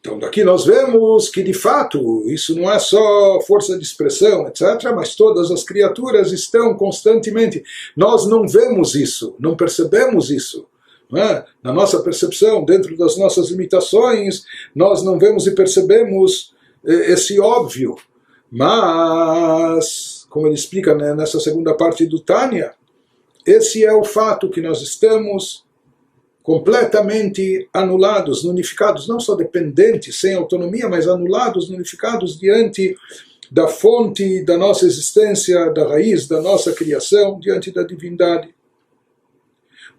Então daqui nós vemos que de fato isso não é só força de expressão, etc., mas todas as criaturas estão constantemente. Nós não vemos isso, não percebemos isso. Na nossa percepção, dentro das nossas limitações, nós não vemos e percebemos esse óbvio. Mas, como ele explica nessa segunda parte do Tânia, esse é o fato que nós estamos completamente anulados, nullificados, não só dependentes, sem autonomia, mas anulados, nullificados diante da fonte da nossa existência, da raiz da nossa criação, diante da divindade.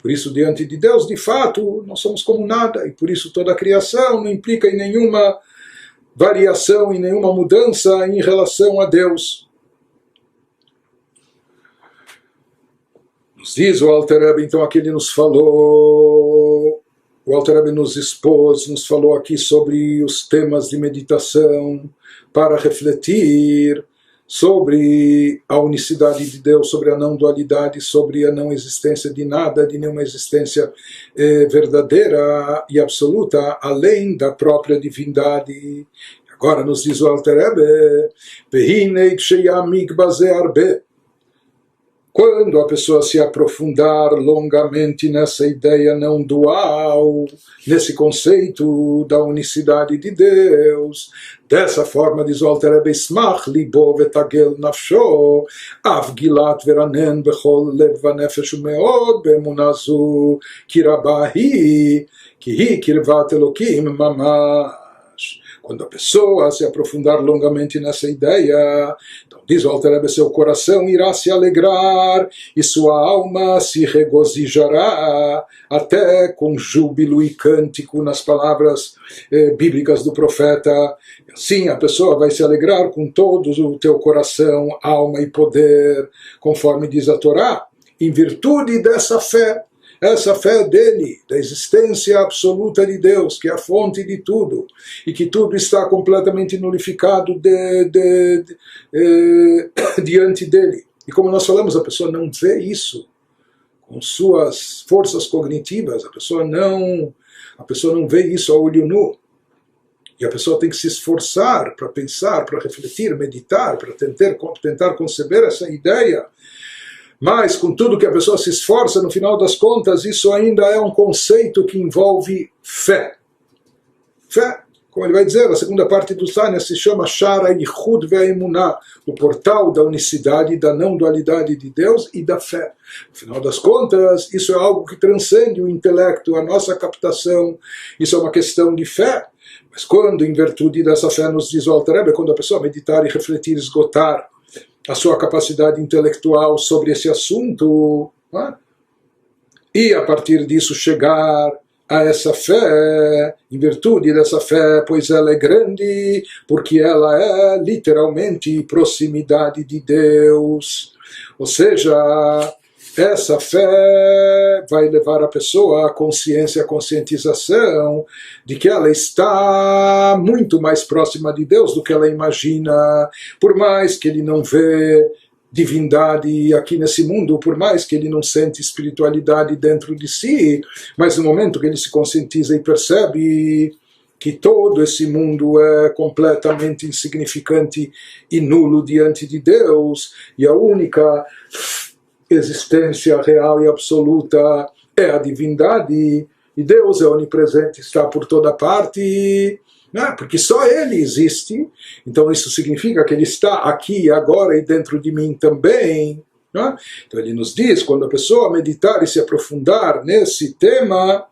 Por isso, diante de Deus, de fato, nós somos como nada, e por isso toda a criação não implica em nenhuma variação, em nenhuma mudança em relação a Deus. Nos diz o Alter Rebbe, então aqui ele nos falou, o Alter Rebbe nos expôs, nos falou aqui sobre os temas de meditação para refletir sobre a unicidade de Deus, sobre a não dualidade, sobre a não existência de nada, de nenhuma existência verdadeira e absoluta, além da própria divindade. Agora nos diz o Alter Rebbe, "Vehinei ksheyamik baze arbe", quando a pessoa se aprofundar longamente nessa ideia não dual, nesse conceito da unicidade de Deus, dessa forma, diz o Alter Rebbe, "Smach libo vetagel nafsho, av gilat veranen bechol lev vanefesh umeod beemunazu, ki rabahi, ki hi kirvat Elokim mamash." Quando a pessoa se aprofundar longamente nessa ideia, então diz o Alter Rebbe, seu coração irá se alegrar e sua alma se regozijará, até com júbilo e cântico, nas palavras bíblicas do profeta. Assim a pessoa vai se alegrar com todo o teu coração, alma e poder, conforme diz a Torá, em virtude dessa fé. Essa fé dele, da existência absoluta de Deus, que é a fonte de tudo, e que tudo está completamente nulificado diante dele. E como nós falamos, a pessoa não vê isso com suas forças cognitivas, a pessoa não vê isso a olho nu. E a pessoa tem que se esforçar para pensar, para refletir, meditar, para tentar conceber essa ideia. Mas, com tudo que a pessoa se esforça, no final das contas, isso ainda é um conceito que envolve fé. Fé, como ele vai dizer, a segunda parte do Tânia se chama Shara Yichud Ve'emunah, o portal da unicidade, da não dualidade de Deus e da fé. No final das contas, isso é algo que transcende o intelecto, a nossa captação, isso é uma questão de fé. Mas quando, em virtude dessa fé, nos diz o Alter Rebbe, quando a pessoa meditar e refletir, esgotar a sua capacidade intelectual sobre esse assunto, né? E a partir disso chegar a essa fé, em virtude dessa fé, pois ela é grande, porque ela é literalmente proximidade de Deus. Ou seja, essa fé vai levar a pessoa à consciência, à conscientização de que ela está muito mais próxima de Deus do que ela imagina, por mais que ele não vê divindade aqui nesse mundo, por mais que ele não sente espiritualidade dentro de si, mas no momento que ele se conscientiza e percebe que todo esse mundo é completamente insignificante e nulo diante de Deus, e a única existência real e absoluta é a divindade, e Deus é onipresente, está por toda parte, né? Porque só Ele existe, então isso significa que Ele está aqui, agora e dentro de mim também. Né? Então ele nos diz, quando a pessoa meditar e se aprofundar nesse tema,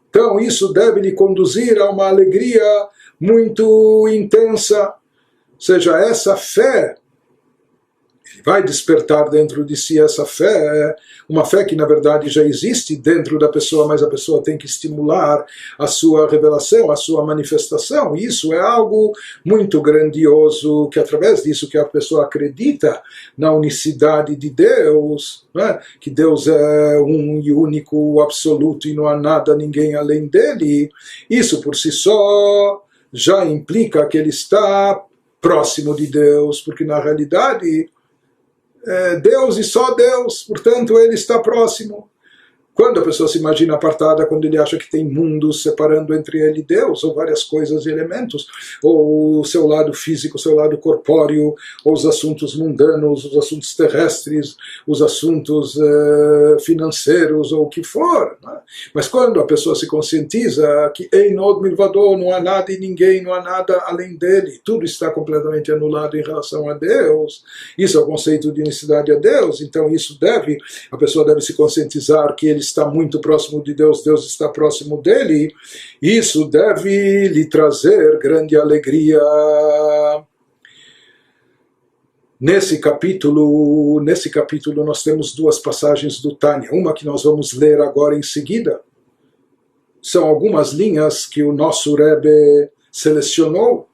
então isso deve lhe conduzir a uma alegria muito intensa, ou seja, essa fé, ele vai despertar dentro de si essa fé, uma fé que na verdade já existe dentro da pessoa, mas a pessoa tem que estimular a sua revelação, a sua manifestação. E isso é algo muito grandioso, que através disso que a pessoa acredita na unicidade de Deus, né? Que Deus é um e único, absoluto, e não há nada, ninguém além dele. Isso por si só já implica que ele está próximo de Deus, porque na realidade Deus e só Deus, portanto ele está próximo. Quando a pessoa se imagina apartada, quando ele acha que tem mundos separando entre ele e Deus, ou várias coisas e elementos, ou o seu lado físico, o seu lado corpóreo, ou os assuntos mundanos, os assuntos terrestres, os assuntos financeiros, ou o que for. Né? Mas quando a pessoa se conscientiza que Ein od milvado, não há nada e ninguém, não há nada além dele, tudo está completamente anulado em relação a Deus, isso é o conceito de unicidade a Deus, então a pessoa deve se conscientizar que ele está muito próximo de Deus, Deus está próximo dele, isso deve lhe trazer grande alegria. Nesse capítulo nós temos duas passagens do Tânia, uma que nós vamos ler agora em seguida, são algumas linhas que o nosso Rebbe selecionou.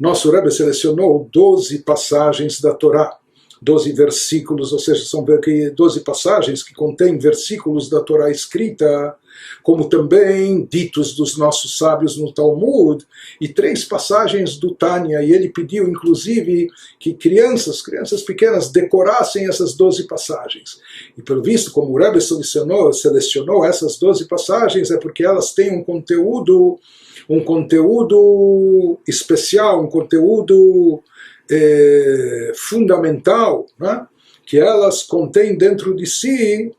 O nosso Rebbe selecionou 12 passagens da Torá, 12 versículos, ou seja, são 12 passagens que contêm versículos da Torá escrita, como também ditos dos nossos sábios no Talmud, e 3 passagens do Tânia, e ele pediu inclusive que crianças pequenas decorassem essas 12 passagens. E pelo visto, como o Rebbe selecionou essas 12 passagens, é porque elas têm um conteúdo especial, um conteúdo fundamental, né? Que elas contêm dentro de si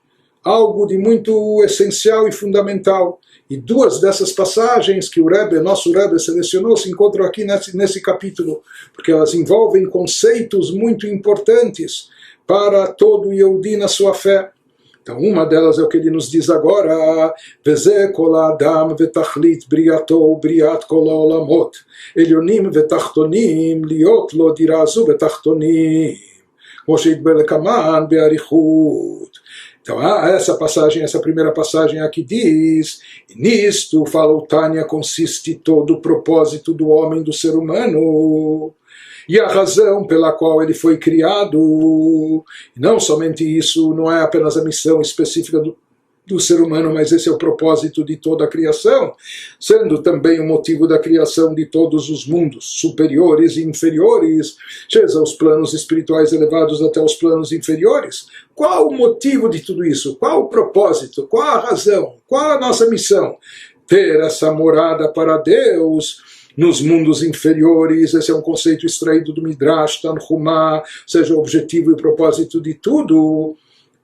algo de muito essencial e fundamental. E 2 dessas passagens que o nosso Rebbe selecionou se encontram aqui nesse capítulo, porque elas envolvem conceitos muito importantes para todo Yehudi na sua fé. Então, uma delas é o que ele nos diz agora, Veze kol adam vetachlit briato briat kol haolamot, elyonim vetachtonim liot lo dirazu vetachtonim, כמו שהתבר לקמן באריכות. Então, essa primeira passagem aqui diz, e nisto, fala o Tânia, consiste todo o propósito do homem, do ser humano, e a razão pela qual ele foi criado. E não somente isso, não é apenas a missão específica do ser humano, mas esse é o propósito de toda a criação, sendo também o motivo da criação de todos os mundos, superiores e inferiores, seja os planos espirituais elevados até os planos inferiores. Qual o motivo de tudo isso? Qual o propósito? Qual a razão? Qual a nossa missão? Ter essa morada para Deus, nos mundos inferiores. Esse é um conceito extraído do Midrash Tanhumá, ou seja, o objetivo e propósito de tudo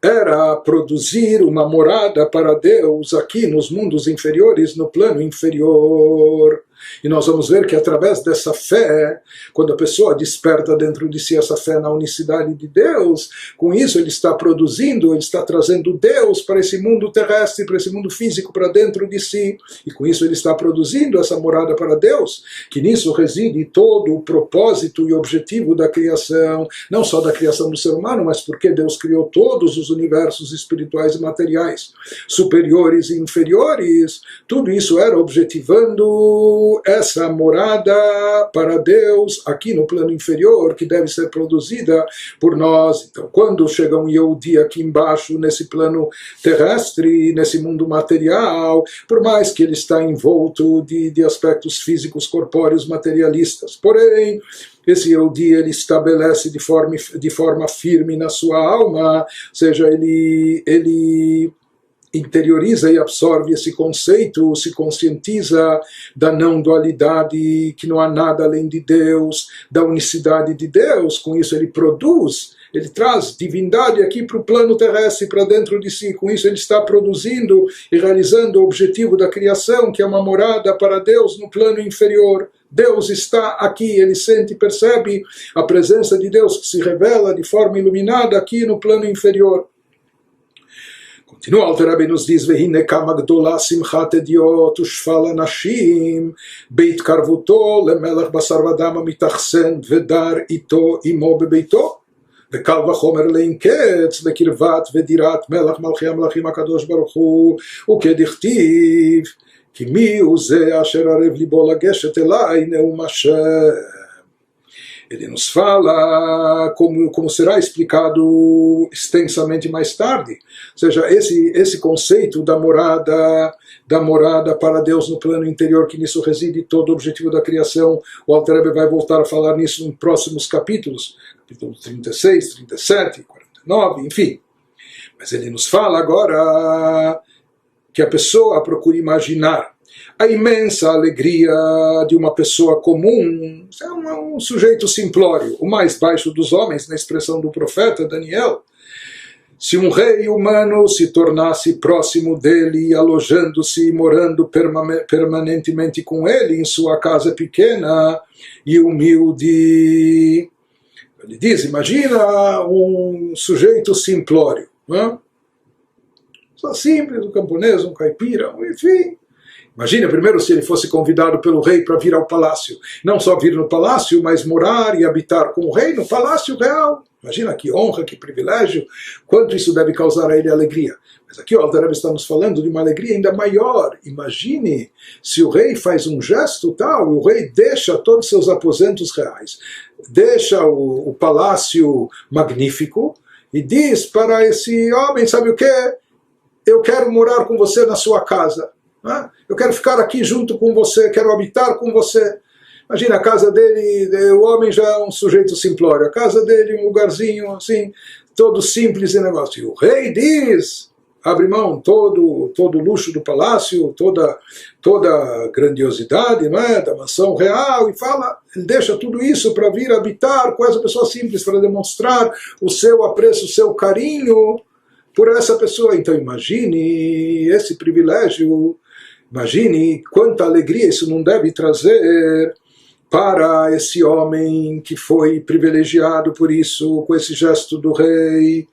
era produzir uma morada para Deus aqui nos mundos inferiores, no plano inferior. E nós vamos ver que através dessa fé, quando a pessoa desperta dentro de si essa fé na unicidade de Deus, com isso ele está produzindo, ele está trazendo Deus para esse mundo terrestre, para esse mundo físico, para dentro de si. E com isso ele está produzindo essa morada para Deus, que nisso reside todo o propósito e objetivo da criação, não só da criação do ser humano, mas porque Deus criou todos os universos espirituais e materiais, superiores e inferiores. Tudo isso era objetivando essa morada para Deus aqui no plano inferior, que deve ser produzida por nós. Então, quando chega um Yehudi aqui embaixo, nesse plano terrestre, nesse mundo material, por mais que ele está envolto de aspectos físicos, corpóreos, materialistas, porém, esse Yehudi ele estabelece de forma firme na sua alma, ou seja, ele interioriza e absorve esse conceito, se conscientiza da não dualidade, que não há nada além de Deus, da unicidade de Deus. Com isso ele produz, ele traz divindade aqui para o plano terrestre, para dentro de si. Com isso ele está produzindo e realizando o objetivo da criação, que é uma morada para Deus no plano inferior. Deus está aqui, ele sente e percebe a presença de Deus que se revela de forma iluminada aqui no plano inferior. Continua, Alter Rebbe nos diz: "Vehine kama gdola simchat hediot ushfal anashim beitkarvuto lemelech basar vadam mitachsen vedar ito imo bebeito וקל וחומר לאין קץ לקרבת ודירת מלך מלכי המלכים הקדוש ברוך הוא וכדכתיב כי מי הוא זה אשר ערב ליבו לגשת אליי נאום השם." Ele nos fala, como será explicado extensamente mais tarde, ou seja, esse conceito da morada para Deus no plano interior, que nisso reside todo o objetivo da criação. O Alter Rebbe vai voltar a falar nisso nos próximos capítulos 36, 37, 49, enfim. Mas ele nos fala agora que a pessoa procura imaginar a imensa alegria de uma pessoa comum, um sujeito simplório, o mais baixo dos homens, na expressão do profeta Daniel. Se um rei humano se tornasse próximo dele, alojando-se e morando permanentemente com ele em sua casa pequena e humilde. Ele diz, imagina um sujeito simplório, não é? Só simples, um camponês, um caipira, enfim. Imagina primeiro se ele fosse convidado pelo rei para vir ao palácio. Não só vir no palácio, mas morar e habitar com o rei no palácio real. Imagina que honra, que privilégio, quanto isso deve causar a ele alegria. Mas aqui o Alter Rebbe está nos falando de uma alegria ainda maior. Imagine se o rei faz um gesto tal, o rei deixa todos os seus aposentos reais, deixa o palácio magnífico e diz para esse homem, sabe o que? Eu quero morar com você na sua casa. Eu quero ficar aqui junto com você, quero habitar com você. Imagina, a casa dele, o homem já é um sujeito simplório, a casa dele um lugarzinho assim, todo simples e negócio. E o rei diz, abre mão todo o luxo do palácio, toda a grandiosidade, não é, da mansão real, e fala, ele deixa tudo isso para vir habitar com essa pessoa simples, para demonstrar o seu apreço, o seu carinho por essa pessoa. Então imagine esse privilégio, imagine quanta alegria isso não deve trazer para esse homem que foi privilegiado por isso, com esse gesto do rei.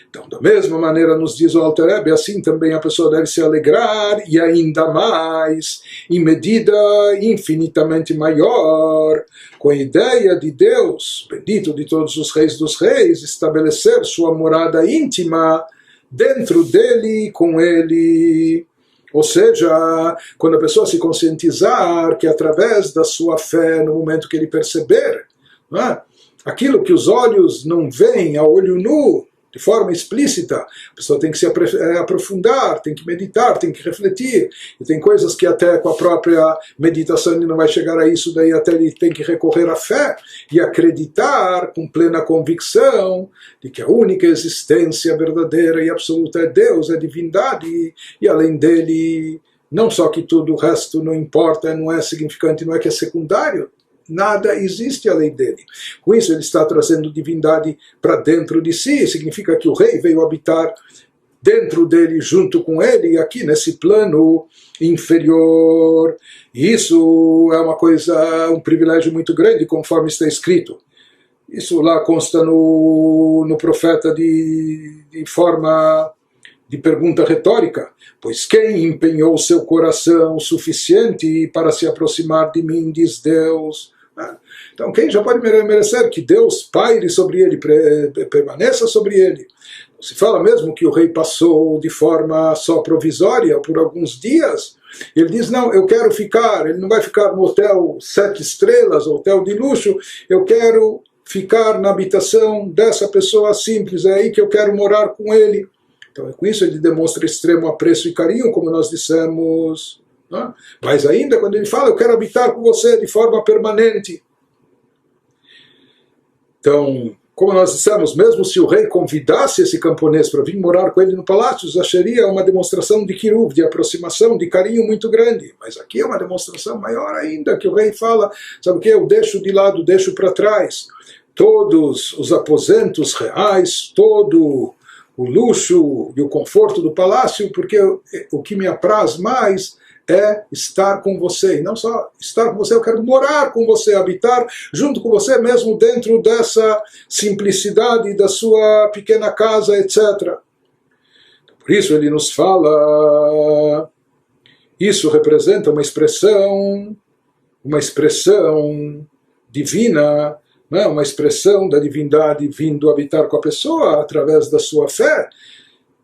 Então, da mesma maneira, nos diz o Alter Rebbe, assim também a pessoa deve se alegrar, e ainda mais, em medida infinitamente maior, com a ideia de Deus, bendito de todos os reis dos reis, estabelecer sua morada íntima dentro dele, com ele. Ou seja, quando a pessoa se conscientizar que através da sua fé, no momento que ele perceber, não é? Aquilo que os olhos não veem a olho nu, de forma explícita, a pessoa tem que se aprofundar, tem que meditar, tem que refletir. E tem coisas que até com a própria meditação ele não vai chegar a isso, daí até ele tem que recorrer à fé e acreditar com plena convicção de que a única existência verdadeira e absoluta é Deus, é divindade, e além dele Não só que tudo o resto não importa, não é significante, não é que é secundário. Nada existe além dele. Com isso ele está trazendo divindade para dentro de si. Significa que o rei veio habitar dentro dele, junto com ele, aqui nesse plano inferior. E isso é uma coisa, um privilégio muito grande, conforme está escrito. Isso lá consta no profeta de forma de pergunta retórica. Pois quem empenhou seu coração suficiente para se aproximar de mim, diz Deus. Então quem já pode merecer que Deus paire sobre ele, permaneça sobre ele. Se fala mesmo que o rei passou de forma só provisória por alguns dias. Ele diz, não, eu quero ficar. Ele não vai ficar no hotel 7 estrelas, hotel de luxo. Eu quero ficar na habitação dessa pessoa simples. É aí que eu quero morar com ele. Então, com isso ele demonstra extremo apreço e carinho, como nós dissemos. Né? Mas ainda, quando ele fala, eu quero habitar com você de forma permanente. Então, como nós dissemos, mesmo se o rei convidasse esse camponês para vir morar com ele no palácio, já seria uma demonstração de kiruv, de aproximação, de carinho muito grande. Mas aqui é uma demonstração maior ainda, que o rei fala, sabe o que? Eu deixo de lado, deixo para trás todos os aposentos reais, todo o luxo e o conforto do palácio, porque o que me apraz mais é estar com você. E não só estar com você, eu quero morar com você, habitar junto com você, mesmo dentro dessa simplicidade da sua pequena casa, etc. Por isso ele nos fala, isso representa uma expressão divina, né? Uma expressão da divindade vindo habitar com a pessoa através da sua fé.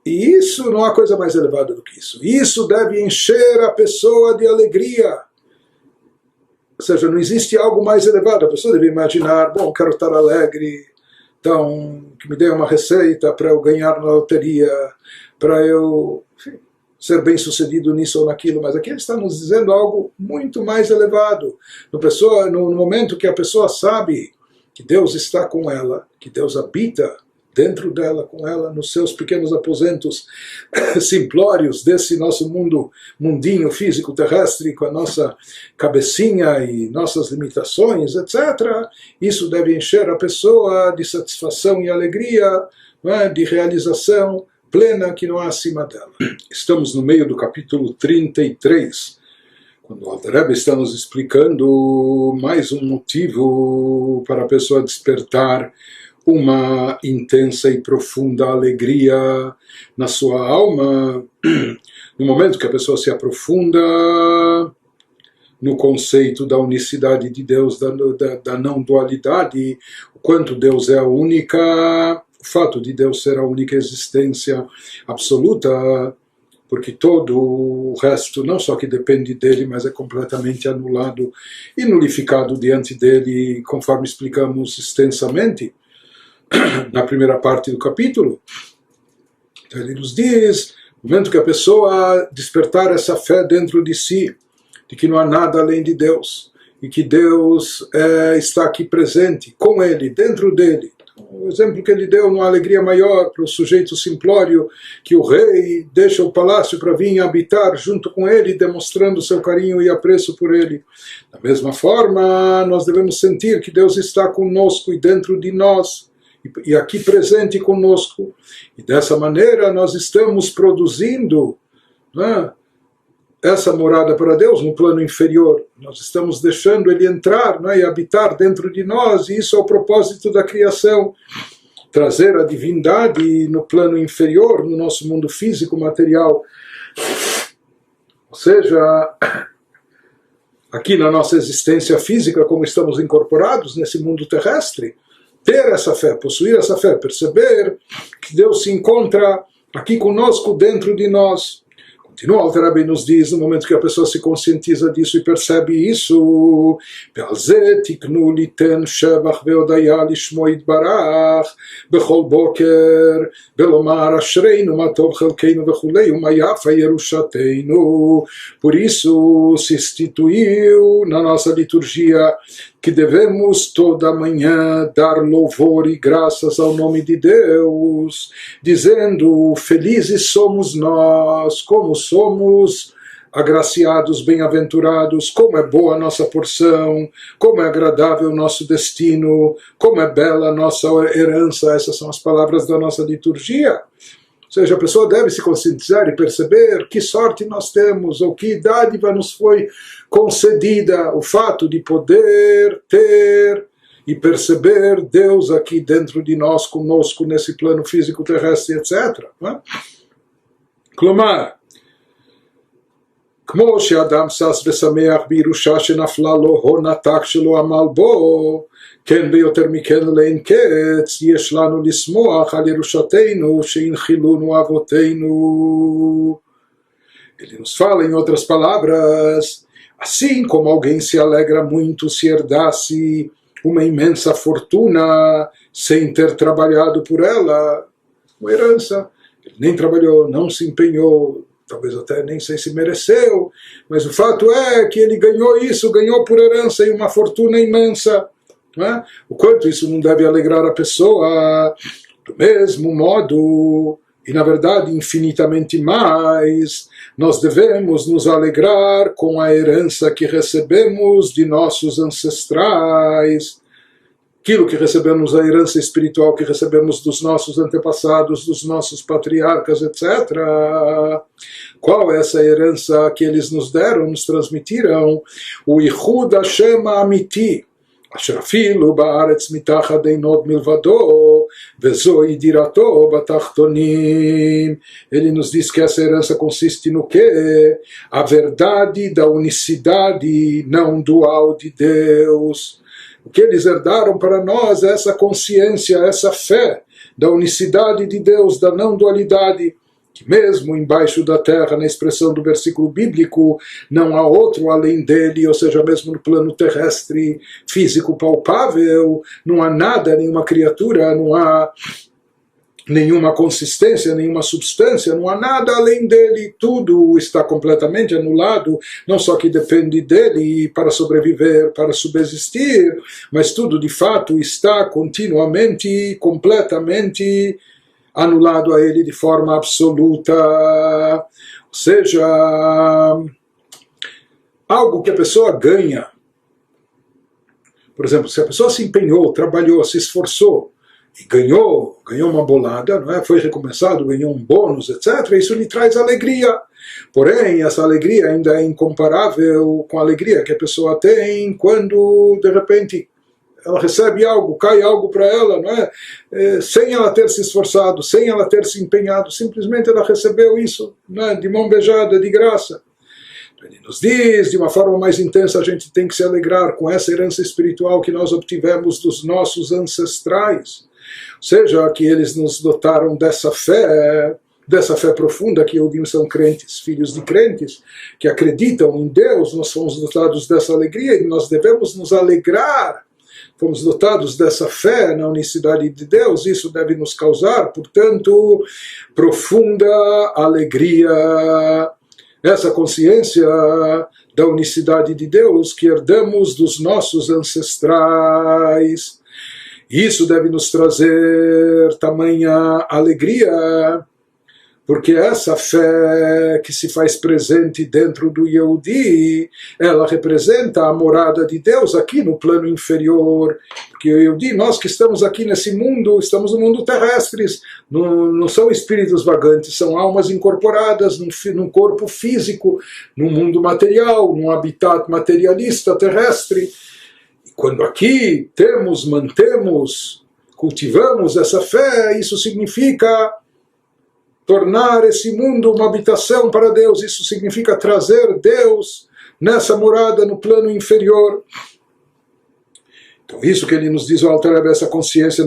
E isso não há coisa mais elevada do que isso. Isso deve encher a pessoa de alegria. Ou seja, não existe algo mais elevado. A pessoa deve imaginar, bom, quero estar alegre, então que me dê uma receita para eu ganhar na loteria, para eu ser bem sucedido nisso ou naquilo. Mas aqui ele está nos dizendo algo muito mais elevado. No momento que a pessoa sabe que Deus está com ela, que Deus habita dentro dela, com ela, nos seus pequenos aposentos simplórios desse nosso mundinho físico terrestre, com a nossa cabecinha e nossas limitações, etc. Isso deve encher a pessoa de satisfação e alegria, né, de realização plena que não há acima dela. Estamos no meio do capítulo 33, quando o Alter Rebbe está nos explicando mais um motivo para a pessoa despertar uma intensa e profunda alegria na sua alma, no momento que a pessoa se aprofunda no conceito da unicidade de Deus, da não dualidade, o quanto Deus é a única, o fato de Deus ser a única existência absoluta, porque todo o resto, não só que depende dele, mas é completamente anulado e nulificado diante dele, conforme explicamos extensamente na primeira parte do capítulo. Então ele nos diz, no momento que a pessoa despertar essa fé dentro de si, de que não há nada além de Deus, e que Deus está aqui presente, com ele, dentro dele. O exemplo que ele deu, uma alegria maior para o sujeito simplório, que o rei deixa o palácio para vir habitar junto com ele, demonstrando seu carinho e apreço por ele. Da mesma forma, nós devemos sentir que Deus está conosco e dentro de nós, e aqui presente conosco, e dessa maneira nós estamos produzindo, né, essa morada para Deus no plano inferior. Nós estamos deixando ele entrar, né, e habitar dentro de nós, e isso é o propósito da criação, trazer a divindade no plano inferior, no nosso mundo físico, material. Ou seja, aqui na nossa existência física, como estamos incorporados nesse mundo terrestre, ter essa fé, possuir essa fé, perceber que Deus se encontra aqui conosco, dentro de nós. Continua, Alter Rebbe nos diz, no momento que a pessoa se conscientiza disso e percebe isso, ועל זה תקנו ליתן שבח והודיה לשמו יתברך בכל בוקר, ולומר אשרינו מה טוב חלקנו וכולי, ומה יפה ירושתנו. Por isso se instituiu na nossa liturgia que devemos toda manhã dar louvor e graças ao nome de Deus, dizendo, felizes somos nós, como somos agraciados, bem-aventurados, como é boa a nossa porção, como é agradável o nosso destino, como é bela a nossa herança. Essas são as palavras da nossa liturgia. Ou seja, a pessoa deve se conscientizar e perceber que sorte nós temos, ou que dádiva nos foi concedida, o fato de poder ter e perceber Deus aqui dentro de nós, conosco, nesse plano físico terrestre, etc. Klamar, כמו שאדם שש ושמח בירושה שנפלה לו הון עתק שלא עמל בו, כן ביותר מכן לאין קץ יש לנו לשמוח על ירושתנו שהנחילונו אבותינו. Ele nos fala, em outras palavras, assim como alguém se alegra muito se herdasse uma imensa fortuna sem ter trabalhado por ela, uma herança, ele nem trabalhou, não se empenhou, talvez até nem sei se mereceu, mas o fato é que ele ganhou isso, ganhou por herança e uma fortuna imensa. Não é? O quanto isso não deve alegrar a pessoa, do mesmo modo, e na verdade infinitamente mais, nós devemos nos alegrar com a herança que recebemos de nossos ancestrais, aquilo que recebemos, a herança espiritual que recebemos dos nossos antepassados, dos nossos patriarcas, etc. Qual é essa herança que eles nos deram, nos transmitiram? O Ichud Hashem Amiti, אשר אפילו בארץ מתחת אין עוד מלבדו, וזוהי דירתו בתחתונים. Ele nos diz que essa herança consiste no quê? A verdade da unicidade não dual de Deus. O que eles herdaram para nós é essa consciência, essa fé da unicidade de Deus, da não dualidade, que mesmo embaixo da terra, na expressão do versículo bíblico, não há outro além dele, ou seja, mesmo no plano terrestre, físico, palpável, não há nada, nenhuma criatura, não há nenhuma consistência, nenhuma substância, não há nada além dele, tudo está completamente anulado, não só que depende dele para sobreviver, para subsistir, mas tudo de fato está continuamente, completamente anulado a ele de forma absoluta. Ou seja, algo que a pessoa ganha. Por exemplo, se a pessoa se empenhou, trabalhou, se esforçou e ganhou uma bolada, não é? Foi recompensado, ganhou um bônus, etc. Isso lhe traz alegria. Porém, essa alegria ainda é incomparável com a alegria que a pessoa tem quando, de repente, ela recebe algo, cai algo para ela, não é? Sem ela ter se esforçado, sem ela ter se empenhado, simplesmente ela recebeu isso, não é? De mão beijada, de graça. Então, ele nos diz, de uma forma mais intensa, a gente tem que se alegrar com essa herança espiritual que nós obtivemos dos nossos ancestrais. Ou seja, que eles nos dotaram dessa fé profunda, que Yehudim são crentes, filhos de crentes, que acreditam em Deus, nós fomos dotados dessa alegria e nós devemos nos alegrar. Fomos dotados dessa fé na unicidade de Deus, isso deve nos causar, portanto, profunda alegria. Essa consciência da unicidade de Deus que herdamos dos nossos ancestrais. Isso deve nos trazer tamanha alegria, porque essa fé que se faz presente dentro do Yehudi, ela representa a morada de Deus aqui no plano inferior. Porque o Yehudi, nós que estamos aqui nesse mundo, estamos no mundo terrestre, não são espíritos vagantes, são almas incorporadas num corpo físico, num mundo material, num habitat materialista terrestre. E quando aqui mantemos, cultivamos essa fé, isso significa tornar esse mundo uma habitação para Deus, isso significa trazer Deus nessa morada no plano inferior. Então isso que ele nos diz, o Alter Rebbe, essa consciência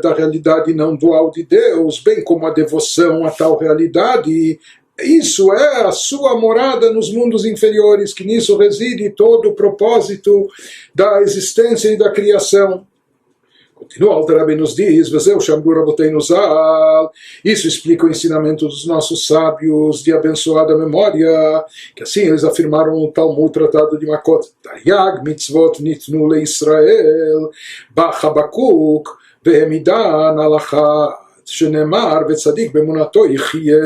da realidade não dual de Deus, bem como a devoção a tal realidade, isso é a sua morada nos mundos inferiores, que nisso reside todo o propósito da existência e da criação. Continua, o Alter Rebbe nos diz, isso explica o ensinamento dos nossos sábios de abençoada memória, que assim eles afirmaram no Talmud, Tratado de Makot, Taryag mitzvot nitnu le Israel, Bachabakuk, Behemidan alachat, Shenemar, Vetzadik bemunato yichye.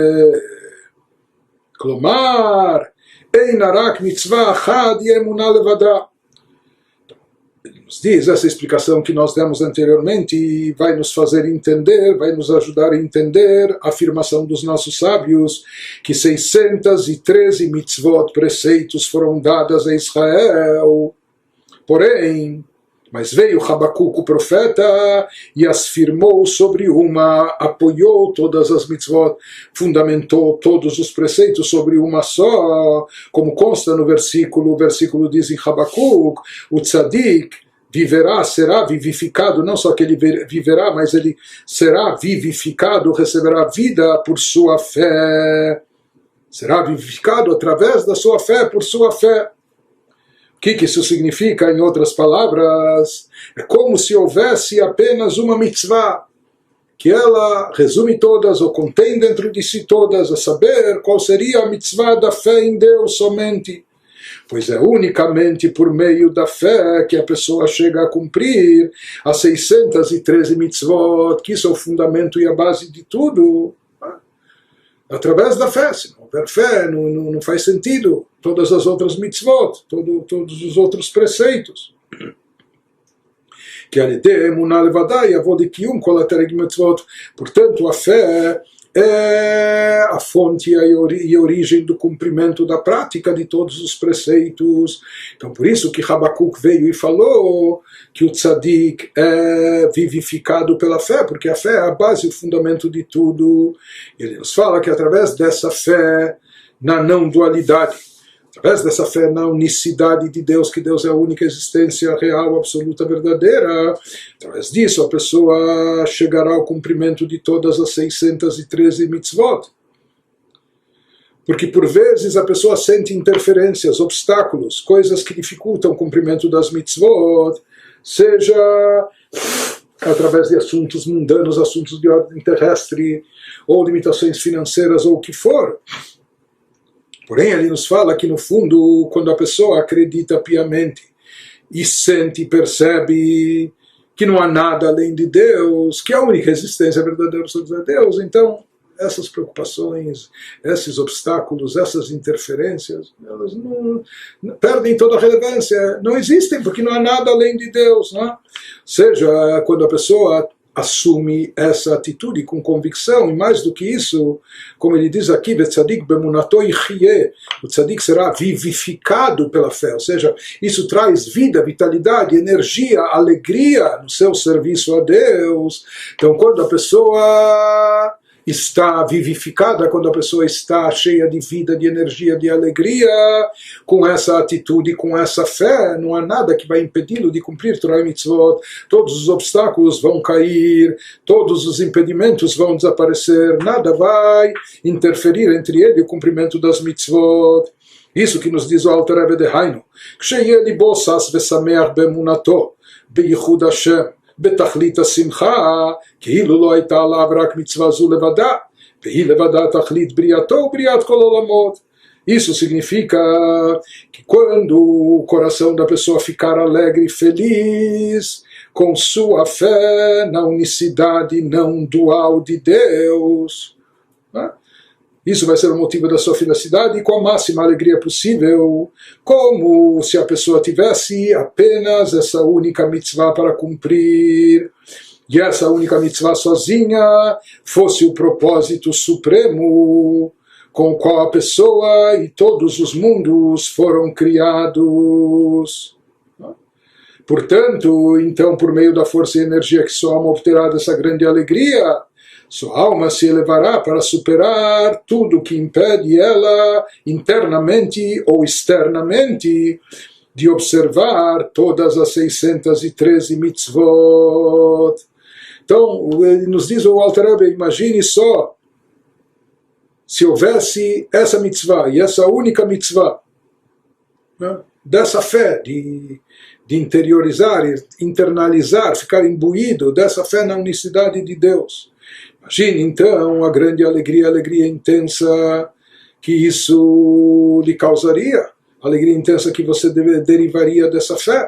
Klamar, Ein arak mitzvah achad yemunah levada. Ele nos diz, essa explicação que nós demos anteriormente vai nos fazer entender, vai nos ajudar a entender a afirmação dos nossos sábios que 613 mitzvot, preceitos, foram dadas a Israel. Porém, mas veio Habacuc, o profeta, e as firmou sobre uma, apoiou todas as mitzvot, fundamentou todos os preceitos sobre uma só, como consta no versículo, o versículo diz em Habacuc, o tzadik viverá, será vivificado, não só que ele viverá, mas ele será vivificado, receberá vida por sua fé, será vivificado através da sua fé, por sua fé. O que isso significa, em outras palavras? É como se houvesse apenas uma mitzvah, que ela resume todas, ou contém dentro de si todas, a saber qual seria a mitzvah da fé em Deus somente. Pois é unicamente por meio da fé que a pessoa chega a cumprir as 613 mitzvot, que isso é o fundamento e a base de tudo. Através da fé, se não houver fé, não faz sentido todas as outras mitzvot, todos os outros preceitos. Que a ideia emunah levada yavod kiyum kol hatereg mitzvot. Portanto, a fé é a fonte e a origem do cumprimento da prática de todos os preceitos. Então, por isso que Habacuc veio e falou que o tzadik é vivificado pela fé, porque a fé é a base e o fundamento de tudo. Ele nos fala que através dessa fé na não dualidade, através dessa fé na unicidade de Deus, que Deus é a única existência real, absoluta, verdadeira, através disso a pessoa chegará ao cumprimento de todas as 613 mitzvot. Porque por vezes a pessoa sente interferências, obstáculos, coisas que dificultam o cumprimento das mitzvot, seja através de assuntos mundanos, assuntos de ordem terrestre, ou limitações financeiras, ou o que for. Porém, ele nos fala que, no fundo, quando a pessoa acredita piamente e sente e percebe que não há nada além de Deus, que a única existência verdadeira é Deus, então essas preocupações, esses obstáculos, essas interferências, elas não perdem toda a relevância, não existem, porque não há nada além de Deus. Né? Ou seja, quando a pessoa assume essa atitude com convicção, e mais do que isso, como ele diz aqui, o tzadik será vivificado pela fé, ou seja, isso traz vida, vitalidade, energia, alegria no seu serviço a Deus. Então, quando a pessoa está vivificada, quando a pessoa está cheia de vida, de energia, de alegria, com essa atitude, com essa fé, não há nada que vai impedi-lo de cumprir Torah e Mitzvot. Todos os obstáculos vão cair, todos os impedimentos vão desaparecer, nada vai interferir entre ele e o cumprimento das Mitzvot. Isso que nos diz o Alter Rebbe de Hainu, כשיהיה ליבו שש ושמח באמונתו בייחוד השם בתכלית השמחה, כאילו לא הייתה עליו רק מצווה זו לבדה, והיא לבדה תכלית בריאתו ובריאת כל העולמות. Isso significa que quando o coração da pessoa ficar alegre e feliz com sua fé na unicidade não dual de Deus, né? Isso vai ser o motivo da sua felicidade e com a máxima alegria possível, como se a pessoa tivesse apenas essa única mitzvah para cumprir, e essa única mitzvah sozinha fosse o propósito supremo com o qual a pessoa e todos os mundos foram criados. Portanto, então, por meio da força e energia que sua alma obterá dessa grande alegria, sua alma se elevará para superar tudo que impede ela, internamente ou externamente, de observar todas as 613 mitzvot. Então, ele nos diz o Alter Rebbe, imagine só, se houvesse essa mitzvah, e essa única mitzvah, né, dessa fé, de interiorizar, internalizar, ficar imbuído dessa fé na unicidade de Deus. Imagine então a grande alegria, alegria intensa que isso lhe causaria, alegria intensa que você derivaria dessa fé.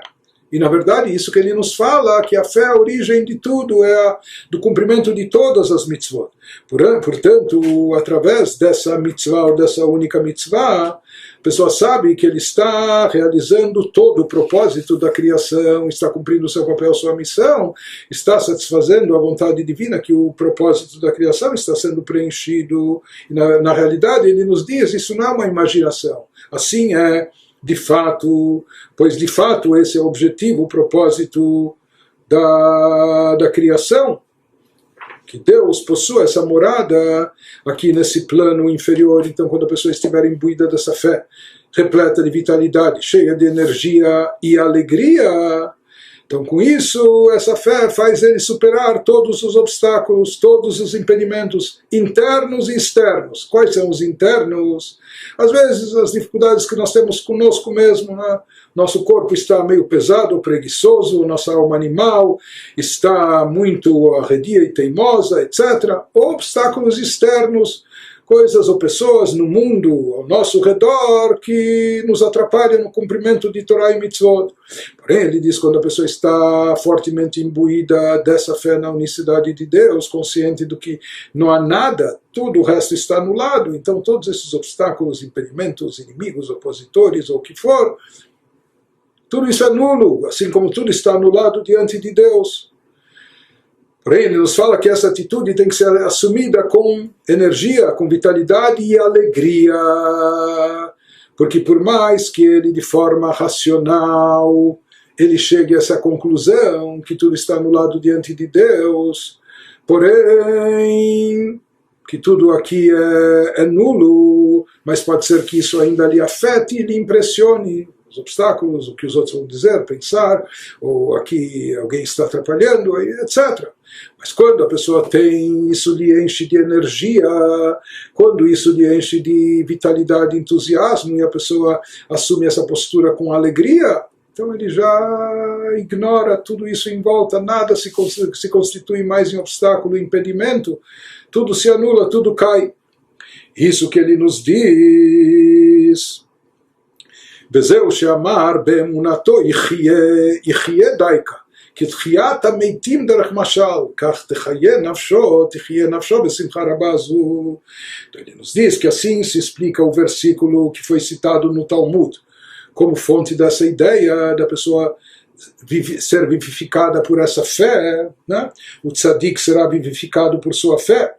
E na verdade isso que ele nos fala, que a fé é a origem de tudo, do cumprimento de todas as mitzvot. Portanto, através dessa mitzvah, ou dessa única mitzvah, a pessoa sabe que ele está realizando todo o propósito da criação, está cumprindo o seu papel, sua missão, está satisfazendo a vontade divina, que o propósito da criação está sendo preenchido. E na realidade ele nos diz, isso não é uma imaginação, assim é de fato, pois de fato esse é o objetivo, o propósito da criação, que Deus possua essa morada aqui nesse plano inferior. Então quando a pessoa estiver imbuída dessa fé, repleta de vitalidade, cheia de energia e alegria, então com isso essa fé faz ele superar todos os obstáculos, todos os impedimentos internos e externos. Quais são os internos? Às vezes as dificuldades que nós temos conosco mesmo, né? Nosso corpo está meio pesado, preguiçoso, nossa alma animal está muito arredia e teimosa, etc. Obstáculos externos, coisas ou pessoas no mundo, ao nosso redor, que nos atrapalham no cumprimento de Torá e Mitzvot. Porém, ele diz, quando a pessoa está fortemente imbuída dessa fé na unicidade de Deus, consciente do que não há nada, tudo o resto está anulado, então todos esses obstáculos, impedimentos, inimigos, opositores, ou o que for, tudo isso é nulo, assim como tudo está anulado diante de Deus. Porém, ele nos fala que essa atitude tem que ser assumida com energia, com vitalidade e alegria. Porque por mais que ele, de forma racional, ele chegue a essa conclusão, que tudo está anulado diante de Deus, porém, que tudo aqui é nulo, mas pode ser que isso ainda lhe afete e lhe impressione. Os obstáculos, o que os outros vão dizer, pensar, ou aqui alguém está atrapalhando, etc. Mas quando a pessoa tem, isso lhe enche de energia, quando isso lhe enche de vitalidade, entusiasmo, e a pessoa assume essa postura com alegria, então ele já ignora tudo isso em volta, nada se constitui mais em obstáculo, impedimento, tudo se anula, tudo cai. Isso que ele nos diz... וזהו שאמר באמונתו יחיה דייקה, כתחיית המתים דרך משל, כך תחיה נפשו בשמחה רבה זו. Então ele nos diz que assim se explica o versículo que foi citado no Talmud, como fonte dessa ideia da pessoa ser vivificada por essa fé, né? O tzadik será vivificado por sua fé.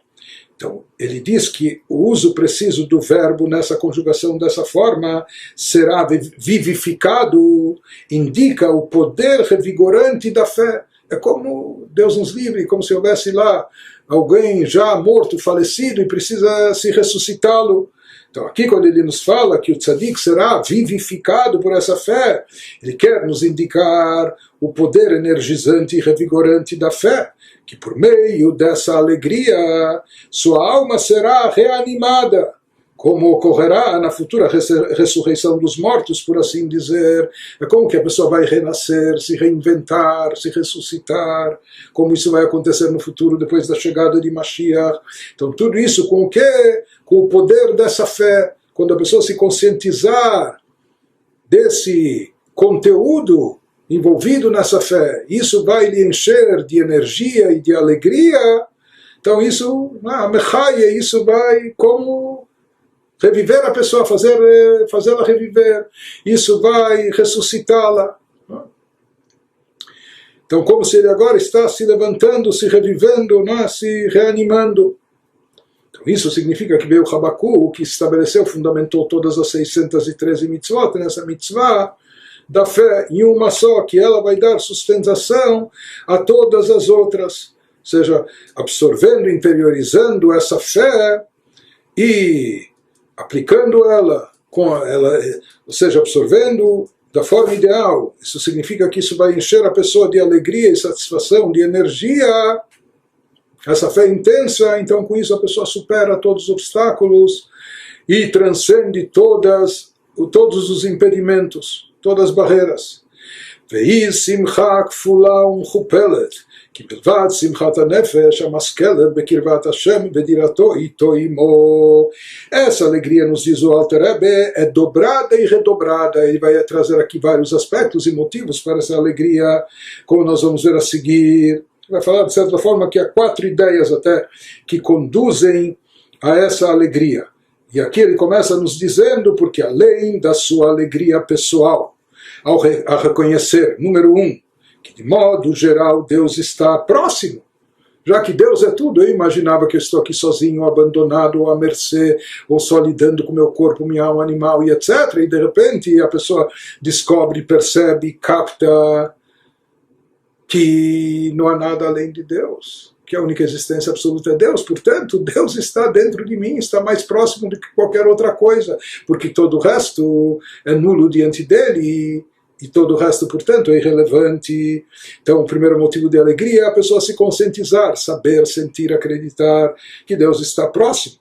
Então, ele diz que o uso preciso do verbo nessa conjugação dessa forma, será vivificado, indica o poder revigorante da fé. É como Deus nos livre, como se houvesse lá alguém já morto, falecido, e precisa se ressuscitá-lo. Então aqui quando ele nos fala que o tzadik será vivificado por essa fé, ele quer nos indicar o poder energizante e revigorante da fé, que por meio dessa alegria sua alma será reanimada, como ocorrerá na futura ressurreição dos mortos, por assim dizer. É como que a pessoa vai renascer, se reinventar, se ressuscitar, como isso vai acontecer no futuro depois da chegada de Mashiach. Então tudo isso com o quê? Com o poder dessa fé. Quando a pessoa se conscientizar desse conteúdo envolvido nessa fé, isso vai lhe encher de energia e de alegria. Então isso, a mechaia, isso vai como reviver a pessoa, fazê-la reviver, isso vai ressuscitá-la. Então como se ele agora está se levantando, se revivendo, se reanimando. Então isso significa que veio o Habacuc, que estabeleceu, fundamentou todas as 613 mitzvot, nessa mitzvah da fé em uma só, que ela vai dar sustentação a todas as outras, ou seja, absorvendo, interiorizando essa fé e aplicando ela, ou seja, absorvendo da forma ideal. Isso significa que isso vai encher a pessoa de alegria e satisfação, de energia, essa fé intensa. Então com isso a pessoa supera todos os obstáculos e transcende todos os impedimentos, todas as barreiras. והיא שמחה כפולה ומכופלת, כי מלבד שמחת הנפש המשכלת בקרבת השם ודירתו איתו עמו. Essa alegria, nos diz o Alter Rebbe, é dobrada e redobrada. Ele vai trazer aqui vários aspectos e motivos para essa alegria, como nós vamos ver a seguir. Vai falar de certa forma que há 4 ideias até que conduzem a essa alegria. E aqui ele começa nos dizendo, porque além da sua alegria pessoal, a reconhecer, número 1, que de modo geral Deus está próximo, já que Deus é tudo. Eu imaginava que eu estou aqui sozinho, abandonado, ou à mercê, ou só lidando com meu corpo, minha alma animal e etc. E de repente a pessoa descobre, percebe, capta que não há nada além de Deus, que a única existência absoluta é Deus. Portanto, Deus está dentro de mim, está mais próximo do que qualquer outra coisa, porque todo o resto é nulo diante dele, e todo o resto, portanto, é irrelevante. Então, o primeiro motivo de alegria é a pessoa se conscientizar, saber, sentir, acreditar que Deus está próximo.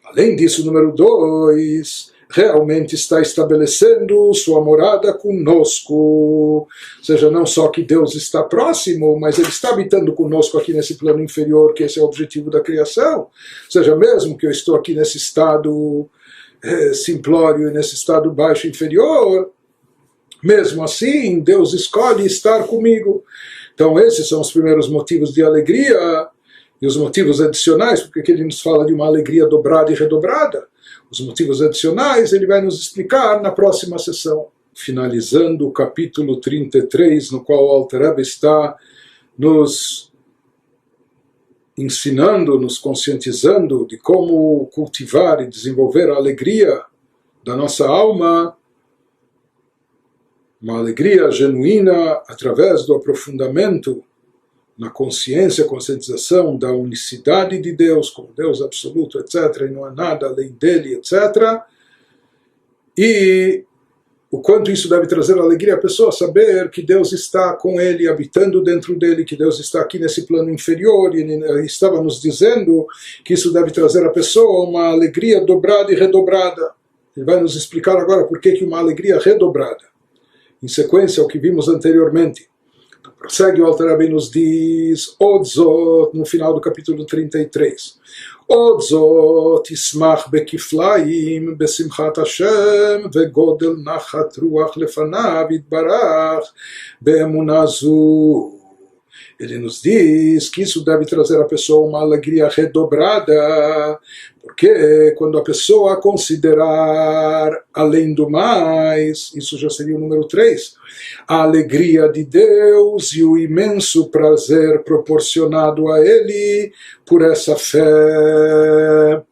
Além disso, número 2, realmente está estabelecendo sua morada conosco. Ou seja, não só que Deus está próximo, mas Ele está habitando conosco aqui nesse plano inferior, que esse é o objetivo da criação. Ou seja, mesmo que eu estou aqui nesse estado simplório, nesse estado baixo inferior, mesmo assim, Deus escolhe estar comigo. Então, esses são os primeiros motivos de alegria, e os motivos adicionais, porque aqui ele nos fala de uma alegria dobrada e redobrada. Os motivos adicionais ele vai nos explicar na próxima sessão. Finalizando o capítulo 33, no qual o Alter Rebbe está nos ensinando, nos conscientizando de como cultivar e desenvolver a alegria da nossa alma, uma alegria genuína através do aprofundamento na consciência, conscientização da unicidade de Deus, como Deus absoluto, etc., e não há nada além dele, etc., e o quanto isso deve trazer alegria à pessoa, saber que Deus está com ele, habitando dentro dele, que Deus está aqui nesse plano inferior, e ele estava nos dizendo que isso deve trazer à pessoa uma alegria dobrada e redobrada. Ele vai nos explicar agora por que uma alegria redobrada. Em sequência ao que vimos anteriormente. Então, prossegue o Alter Rebbe nos diz, Odzot, no final do capítulo 33. Odzot ismach bekiflaim besimchat Hashem vegodel nachat ruach lefanav itbarach beemunah zu. Ele nos diz que isso deve trazer à pessoa uma alegria redobrada, porque quando a pessoa considerar, além do mais, isso já seria o número 3, a alegria de Deus e o imenso prazer proporcionado a Ele por essa fé.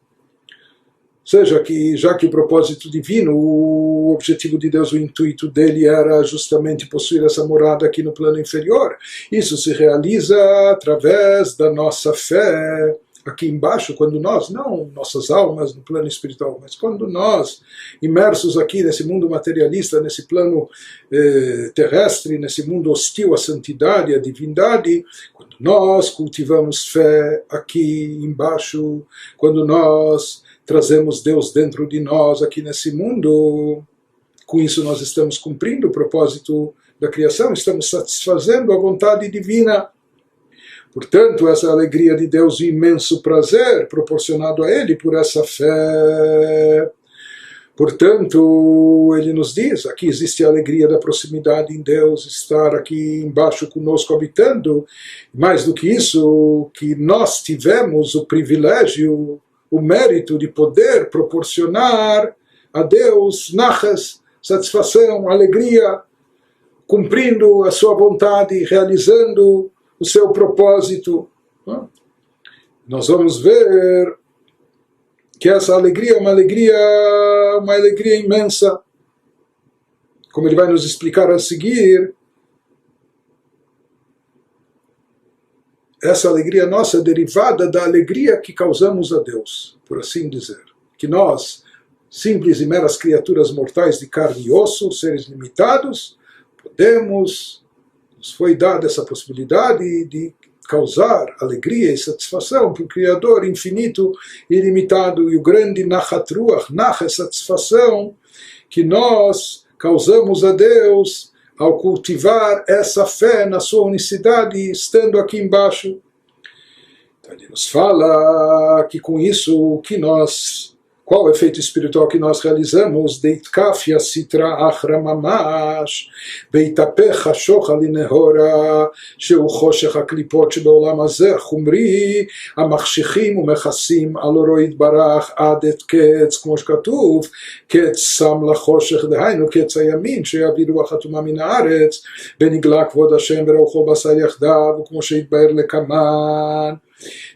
Ou seja, que já que o propósito divino, o objetivo de Deus, o intuito dele era justamente possuir essa morada aqui no plano inferior, isso se realiza através da nossa fé aqui embaixo, quando nós, não nossas almas no plano espiritual, mas quando nós, imersos aqui nesse mundo materialista, nesse plano terrestre, nesse mundo hostil à santidade, à divindade, quando nós cultivamos fé aqui embaixo, quando nós trazemos Deus dentro de nós aqui nesse mundo, com isso nós estamos cumprindo o propósito da criação, estamos satisfazendo a vontade divina. Portanto, essa alegria de Deus e imenso prazer proporcionado a Ele por essa fé. Portanto, Ele nos diz, aqui existe a alegria da proximidade em Deus, estar aqui embaixo conosco habitando, mais do que isso, que nós tivemos o privilégio, o mérito de poder proporcionar a Deus nachas, satisfação, alegria, cumprindo a sua vontade, realizando o seu propósito. Nós vamos ver que essa alegria é uma alegria imensa. Como ele vai nos explicar a seguir, essa alegria nossa é derivada da alegria que causamos a Deus, por assim dizer. Que nós, simples e meras criaturas mortais de carne e osso, seres limitados, nos foi dada essa possibilidade de causar alegria e satisfação para o Criador infinito e ilimitado, e o grande Nachat Ruach, Nach é satisfação que nós causamos a Deus ao cultivar essa fé na sua unicidade, estando aqui embaixo. Então ele nos fala que com isso, qual o efeito espiritual que nós realizamos? Deitkafia sitra achra mamash, beitapech hashoch alinehora, sheu choshech haklipot shebeolam hazeh chumri, המחשיכים ומכסים על אורו יתברך עד את קץ, כמו שכתוב, קץ שם לחושך, דהיינו קץ הימין, שיביא רוח אטומה מן הארץ, ונגלה כבוד השם ורוחו בשר יחדיו, וכמו שהתבאר לקמן.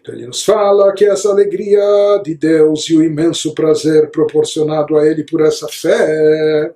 Então ele nos fala que essa alegria de Deus e o imenso prazer proporcionado a ele por essa fé,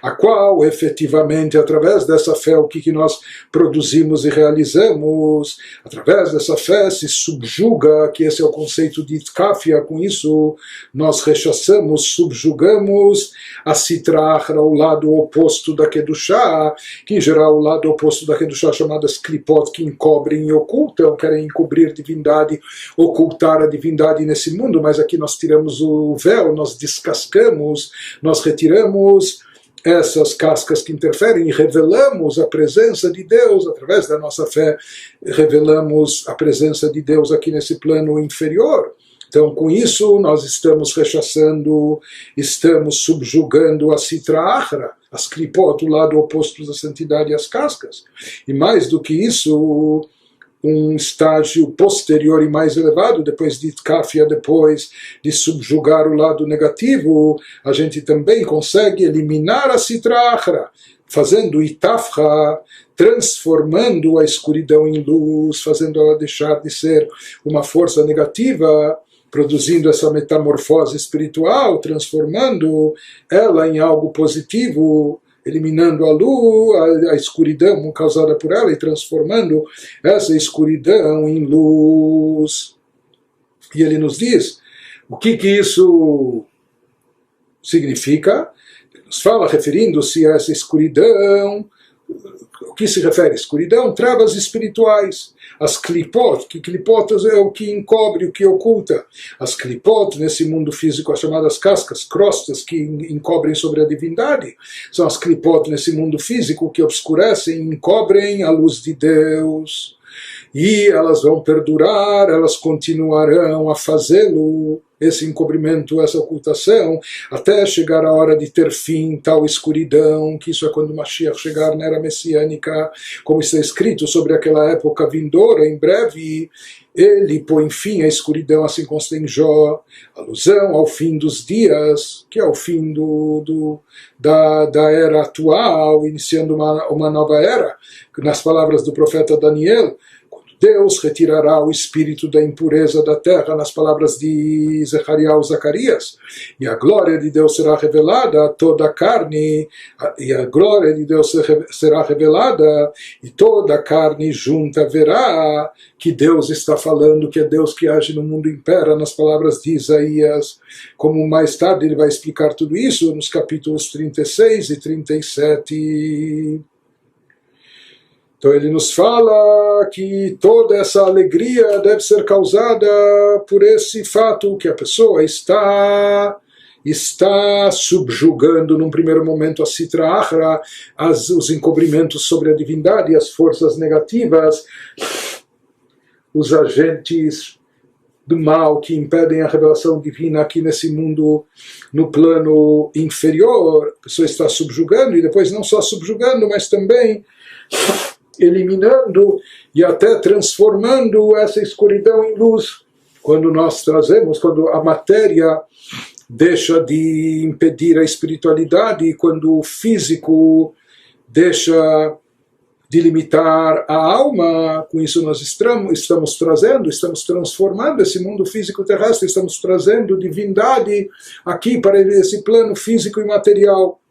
a qual efetivamente através dessa fé o que nós produzimos e realizamos, através dessa fé se subjuga, que esse é o conceito de Tkafia, com isso nós rechaçamos, subjugamos a Sitra Achra, o lado oposto da Kedushá, que em geral o lado oposto da Kedushá chamadas Klipot, que encobrem e ocultam, querem encobrir divindade, ocultar a divindade nesse mundo, mas aqui nós tiramos o véu, nós descascamos, nós retiramos essas cascas que interferem e revelamos a presença de Deus através da nossa fé, revelamos a presença de Deus aqui nesse plano inferior. Então, com isso, nós estamos rechaçando, estamos subjugando a Sitra Achra, as Klipot, o lado oposto da santidade e as cascas. E mais do que isso, um estágio posterior e mais elevado, depois de Tkafia, depois de subjugar o lado negativo, a gente também consegue eliminar a Sitra Achra, fazendo Itafra, transformando a escuridão em luz, fazendo ela deixar de ser uma força negativa, produzindo essa metamorfose espiritual, transformando ela em algo positivo, eliminando a luz, a escuridão causada por ela e transformando essa escuridão em luz. E ele nos diz o que isso significa. Ele nos fala, referindo-se a essa escuridão, o que se refere? Escuridão, trevas espirituais. As klipot, que klipot é o que encobre, o que oculta. As klipot, nesse mundo físico, as chamadas cascas, crostas, que encobrem sobre a divindade. São as klipot nesse mundo físico que obscurecem, encobrem a luz de Deus. E elas vão perdurar, elas continuarão a fazê-lo, esse encobrimento, essa ocultação, até chegar a hora de ter fim, tal escuridão, que isso é quando Mashiach chegar na era messiânica, como está escrito sobre aquela época vindoura, em breve, ele põe fim à escuridão, assim consta em Jó, alusão ao fim dos dias, que é o fim da era atual, iniciando uma nova era, nas palavras do profeta Daniel, Deus retirará o espírito da impureza da terra, nas palavras de Zacarias, e a glória de Deus será revelada a toda a carne, e a glória de Deus será revelada, e toda a carne junta verá que Deus está falando, que é Deus que age no mundo impera, nas palavras de Isaías, como mais tarde ele vai explicar tudo isso nos capítulos 36 e 37. Então ele nos fala que toda essa alegria deve ser causada por esse fato que a pessoa está subjugando num primeiro momento a Sitra Achra, os encobrimentos sobre a divindade, as forças negativas, os agentes do mal que impedem a revelação divina aqui nesse mundo, no plano inferior. A pessoa está subjugando, e depois não só subjugando, mas também eliminando e até transformando essa escuridão em luz. Quando nós trazemos, quando a matéria deixa de impedir a espiritualidade, quando o físico deixa de limitar a alma, com isso nós estamos transformando esse mundo físico terrestre, estamos trazendo divindade aqui para esse plano físico e material.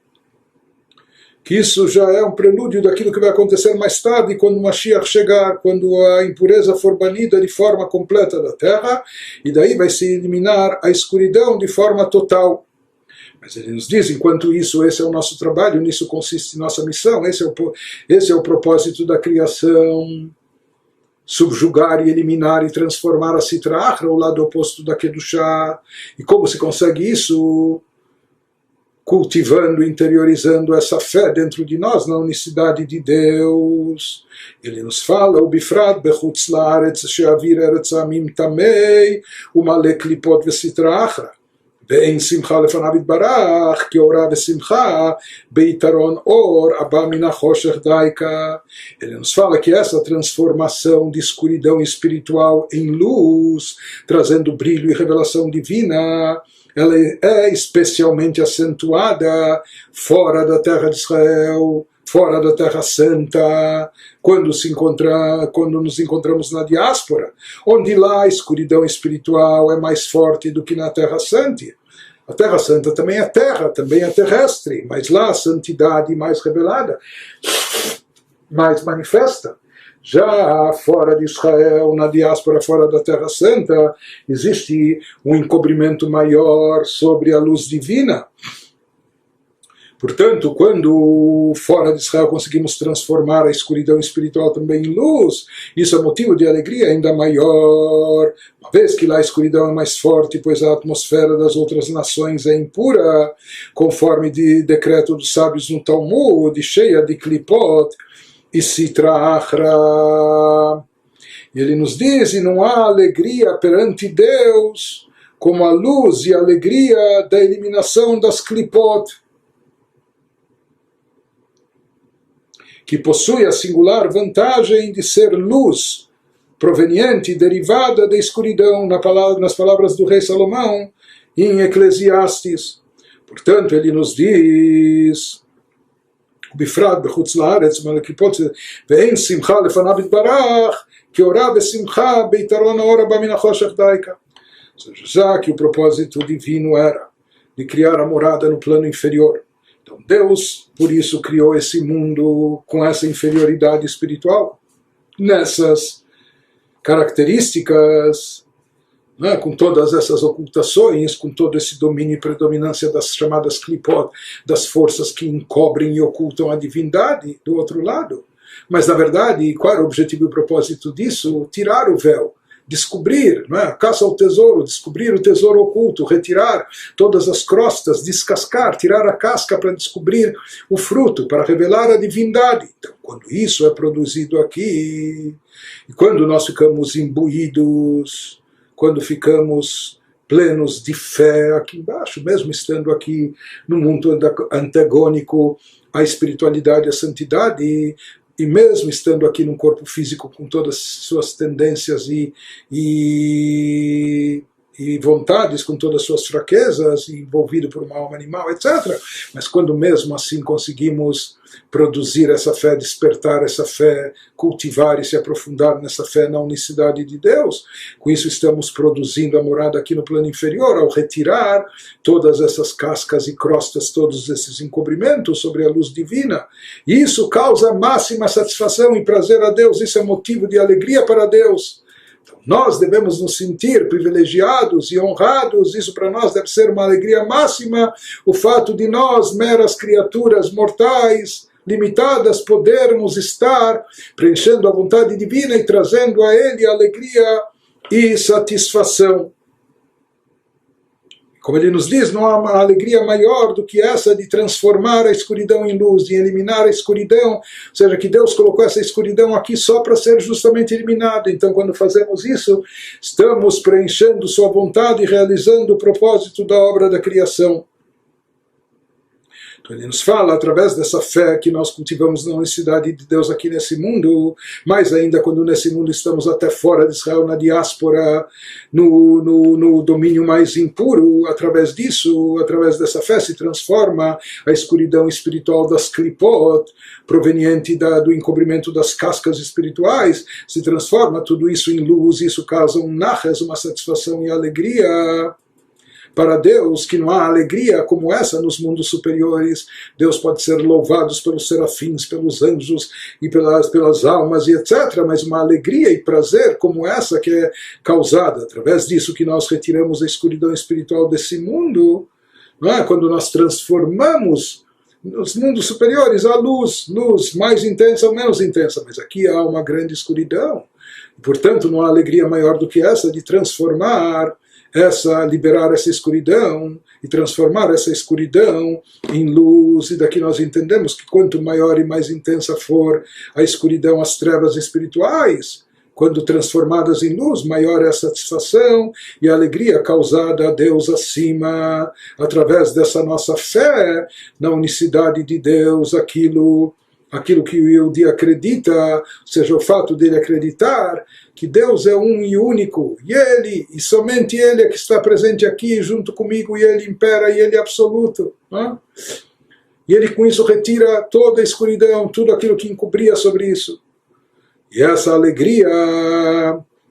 Que isso já é um prelúdio daquilo que vai acontecer mais tarde, quando o Mashiach chegar, quando a impureza for banida de forma completa da terra, e daí vai se eliminar a escuridão de forma total. Mas ele nos diz, enquanto isso, esse é o nosso trabalho, nisso consiste nossa missão, esse é o propósito da criação, subjugar e eliminar e transformar a Sitra Achra, o lado oposto da Kedushá. E como se consegue isso? cultivando, interiorizando essa fé dentro de nós, na unicidade de Deus. Ele nos fala, o bifrat bechutz laaretz she'avir eretz amim tamei umale klipot vesitra achra ואין שמחה לפניו יתברך, כי אורה ושמחה ביתרון אור הבא מן החושך דייקה. Ele nos fala que essa transformação de escuridão espiritual em luz, trazendo brilho e revelação divina, ela é especialmente acentuada fora da terra de Israel, fora da Terra Santa, quando nos encontramos na diáspora, onde lá a escuridão espiritual é mais forte do que na Terra Santa. A Terra Santa também é terra, também é terrestre, mas lá a santidade mais revelada, mais manifesta. Já fora de Israel, na diáspora fora da Terra Santa, existe um encobrimento maior sobre a luz divina. Portanto, quando fora de Israel conseguimos transformar a escuridão espiritual também em luz, isso é motivo de alegria ainda maior, uma vez que lá a escuridão é mais forte, pois a atmosfera das outras nações é impura, conforme de decreto dos sábios no Talmud, cheia de klipot e sitra achra. E ele nos diz, e não há alegria perante Deus como a luz e a alegria da eliminação das klipot, que possui a singular vantagem de ser luz proveniente e derivada da escuridão, nas palavras do rei Salomão em Eclesiastes. Portanto, ele nos diz, בפרט בחוץ לארץ, מלכיפות, ואין שמחה לפניו יתברך, כי אורה ושמחה ביתרון האור הבא מן החושך דייקה. Ou seja, já que o propósito divino era de criar a morada no plano inferior, então Deus, por isso, criou esse mundo com essa inferioridade espiritual, nessas características, né, com todas essas ocultações, com todo esse domínio e predominância das chamadas klipot, das forças que encobrem e ocultam a divindade do outro lado. Mas, na verdade, qual era o objetivo e o propósito disso? Tirar o véu. Descobrir, não é? Caça ao tesouro, descobrir o tesouro oculto, retirar todas as crostas, descascar, tirar a casca para descobrir o fruto, para revelar a divindade. Então, quando isso é produzido aqui, e quando nós ficamos imbuídos, quando ficamos plenos de fé aqui embaixo, mesmo estando aqui no mundo antagônico à espiritualidade e à santidade, e mesmo estando aqui num corpo físico com todas as suas tendências e vontades, com todas as suas fraquezas, envolvido por uma alma animal, etc. Mas quando mesmo assim conseguimos produzir essa fé, despertar essa fé, cultivar e se aprofundar nessa fé na unicidade de Deus, com isso estamos produzindo a morada aqui no plano inferior, ao retirar todas essas cascas e crostas, todos esses encobrimentos sobre a luz divina. E isso causa máxima satisfação e prazer a Deus, isso é motivo de alegria para Deus. Então, nós devemos nos sentir privilegiados e honrados, isso para nós deve ser uma alegria máxima, o fato de nós, meras criaturas mortais, limitadas, podermos estar preenchendo a vontade divina e trazendo a Ele alegria e satisfação. Como ele nos diz, não há uma alegria maior do que essa de transformar a escuridão em luz, de eliminar a escuridão, ou seja, que Deus colocou essa escuridão aqui só para ser justamente eliminada. Então, quando fazemos isso, estamos preenchendo sua vontade e realizando o propósito da obra da criação. Então ele nos fala, através dessa fé que nós cultivamos na unicidade de Deus aqui nesse mundo, mais ainda quando nesse mundo estamos até fora de Israel, na diáspora, no domínio mais impuro, através disso, através dessa fé se transforma a escuridão espiritual das klipot, proveniente do encobrimento das cascas espirituais, se transforma tudo isso em luz, isso causa um naches, uma satisfação e alegria para Deus, que não há alegria como essa nos mundos superiores. Deus pode ser louvado pelos serafins, pelos anjos e pelas almas e etc., mas uma alegria e prazer como essa que é causada através disso que nós retiramos a escuridão espiritual desse mundo, não é? Quando nós transformamos nos mundos superiores a luz mais intensa ou menos intensa, mas aqui há uma grande escuridão. Portanto, não há alegria maior do que essa de transformar liberar essa escuridão e transformar essa escuridão em luz. E daqui nós entendemos que quanto maior e mais intensa for a escuridão, as trevas espirituais, quando transformadas em luz, maior é a satisfação e a alegria causada a Deus acima, através dessa nossa fé na unicidade de Deus, aquilo que o Yehudi acredita, ou seja, o fato dele acreditar que Deus é um e único, e Ele, e somente Ele é que está presente aqui junto comigo, e Ele impera, e Ele é absoluto. Não? E Ele com isso retira toda a escuridão, tudo aquilo que encobria sobre isso. E essa alegria,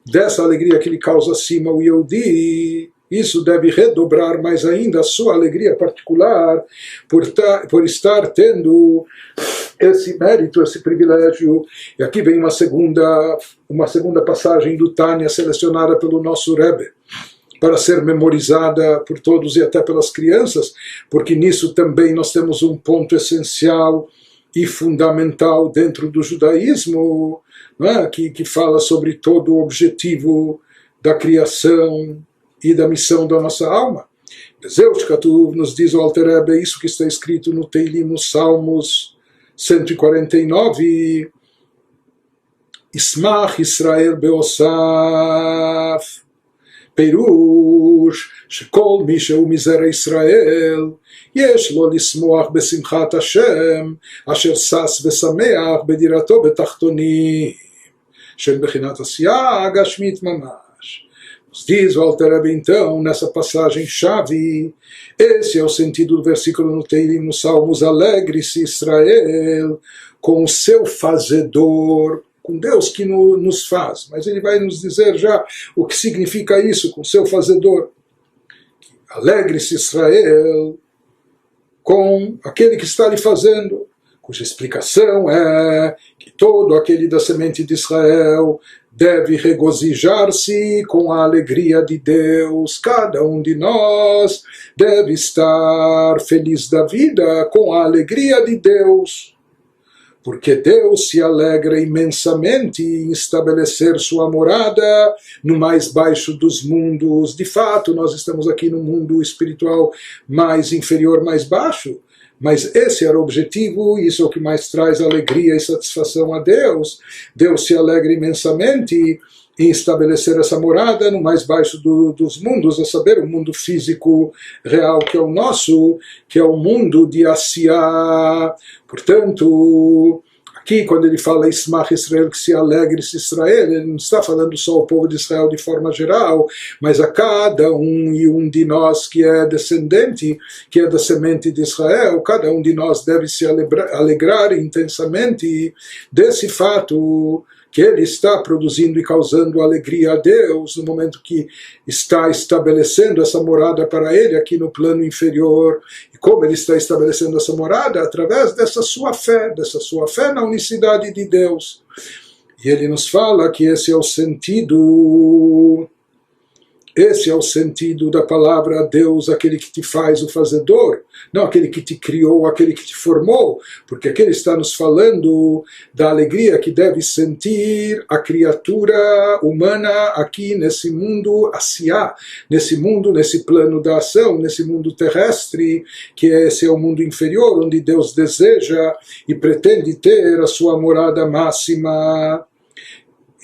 dessa alegria que Ele causa acima o Yehudi, isso deve redobrar mais ainda a sua alegria particular por estar tendo esse mérito, esse privilégio. E aqui vem uma segunda passagem do Tânia selecionada pelo nosso Rebbe, para ser memorizada por todos e até pelas crianças, porque nisso também nós temos um ponto essencial e fundamental dentro do judaísmo, não é? que fala sobre todo o objetivo da criação e da missão da nossa alma. Zeus Katuv nos diz o Alter Rebbe, isso que está escrito no Teilim, nos Salmos 149, Ismach Israel Beosaf, Perush, Shekol Misheu Mizera Israel, יש לו לשמוח בשמחת השם, אשר שש ושמח בדירתו בתחתונים, של בחינת עשייה גשמית ממש. Nos diz o Alter Rebbe, então, nessa passagem-chave, esse é o sentido do versículo no Teilim, nos Salmos: alegre-se Israel com o seu fazedor, com Deus que nos faz. Mas ele vai nos dizer já o que significa isso, com o seu fazedor. Alegre-se Israel com aquele que está lhe fazendo, cuja explicação é que todo aquele da semente de Israel deve regozijar-se com a alegria de Deus. Cada um de nós deve estar feliz da vida com a alegria de Deus, porque Deus se alegra imensamente em estabelecer sua morada no mais baixo dos mundos. De fato, nós estamos aqui no mundo espiritual mais inferior, mais baixo, mas esse era o objetivo, e isso é o que mais traz alegria e satisfação a Deus. Deus se alegra imensamente em estabelecer essa morada no mais baixo dos mundos, a saber, o mundo físico real que é o nosso, que é o mundo de Asiá. Portanto, aqui quando ele fala Ismach Israel, que se alegre-se Israel, ele não está falando só ao povo de Israel de forma geral, mas a cada um e um de nós que é descendente, que é da semente de Israel. Cada um de nós deve se alegrar intensamente desse fato, que ele está produzindo e causando alegria a Deus no momento que está estabelecendo essa morada para ele aqui no plano inferior. E como ele está estabelecendo essa morada? Através dessa sua fé na unicidade de Deus. E ele nos fala que esse é o sentido da palavra Deus, aquele que te faz o fazedor, não aquele que te criou, aquele que te formou, porque aqui ele está nos falando da alegria que deve sentir a criatura humana aqui nesse mundo Asiá, nesse mundo, nesse plano da ação, nesse mundo terrestre, que esse é o mundo inferior, onde Deus deseja e pretende ter a sua morada máxima.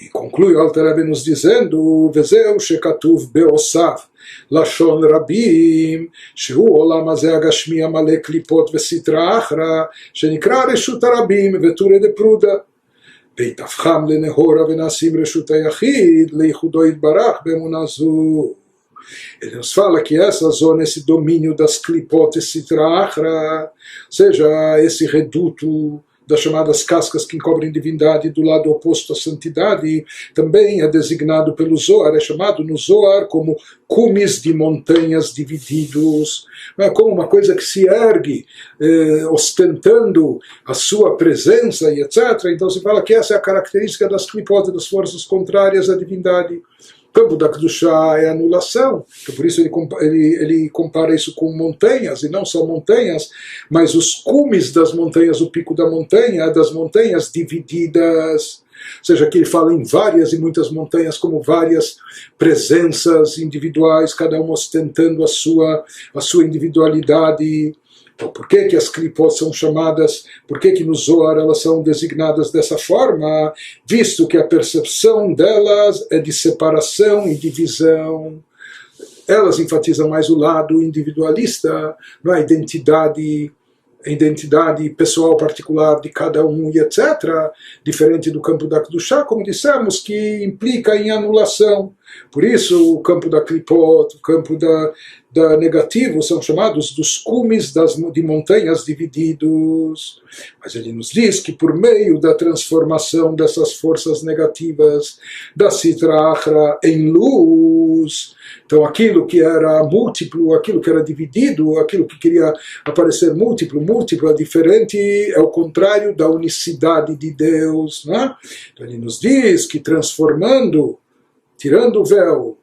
E conclui o Alter Rebbe nos dizendo: Vezeu shekatuv beosaf lashon rabim shehu olam hazeh agashmi amale klipot vesitra achra shenikra reshut harabim veture de pruda veitafcham lenehora venasim reshut hayachid leichudo yitbarach beemunah zu. Ele nos fala que essa zona, esse domínio das klipot e sitra achra, ou seja, esse reduto das chamadas cascas que encobrem divindade do lado oposto à santidade, também é designado pelo Zohar, é chamado no Zohar como cumes de montanhas divididos, como uma coisa que se ergue, ostentando a sua presença e etc. Então se fala que essa é a característica das clipot, das forças contrárias à divindade. O campo da Kedushá é anulação, então por isso ele compara isso com montanhas, e não só montanhas, mas os cumes das montanhas, o pico da montanha, das montanhas divididas. Ou seja, aqui ele fala em várias e muitas montanhas como várias presenças individuais, cada uma ostentando a sua individualidade. Então, por que as Klipot são chamadas, por que no Zohar elas são designadas dessa forma, visto que a percepção delas é de separação e divisão. Elas enfatizam mais o lado individualista, não é? A identidade pessoal particular de cada um e etc., diferente do campo da Kedushá, como dissemos, que implica em anulação. Por isso, o campo da Klipot, o campo da negativo, são chamados dos cumes de montanhas divididos. Mas ele nos diz que por meio da transformação dessas forças negativas da Sitra Achra em luz, então aquilo que era múltiplo, aquilo que era dividido, aquilo que queria aparecer múltiplo é diferente, é o contrário da unicidade de Deus, né? Então ele nos diz que transformando, tirando o véu,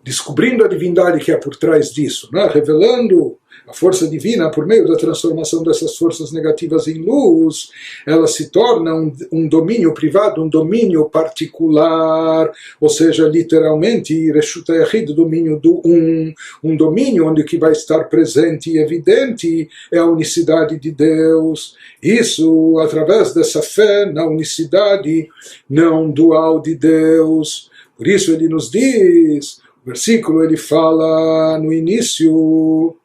descobrindo a divindade que há por trás disso, né? Revelando a força divina por meio da transformação dessas forças negativas em luz, ela se torna um domínio privado, um domínio particular, ou seja, literalmente, Reshut HaYachid, domínio do um domínio onde o que vai estar presente e evidente é a unicidade de Deus. Isso através dessa fé na unicidade não dual de Deus. Por isso ele nos diz, o versículo ele fala no início,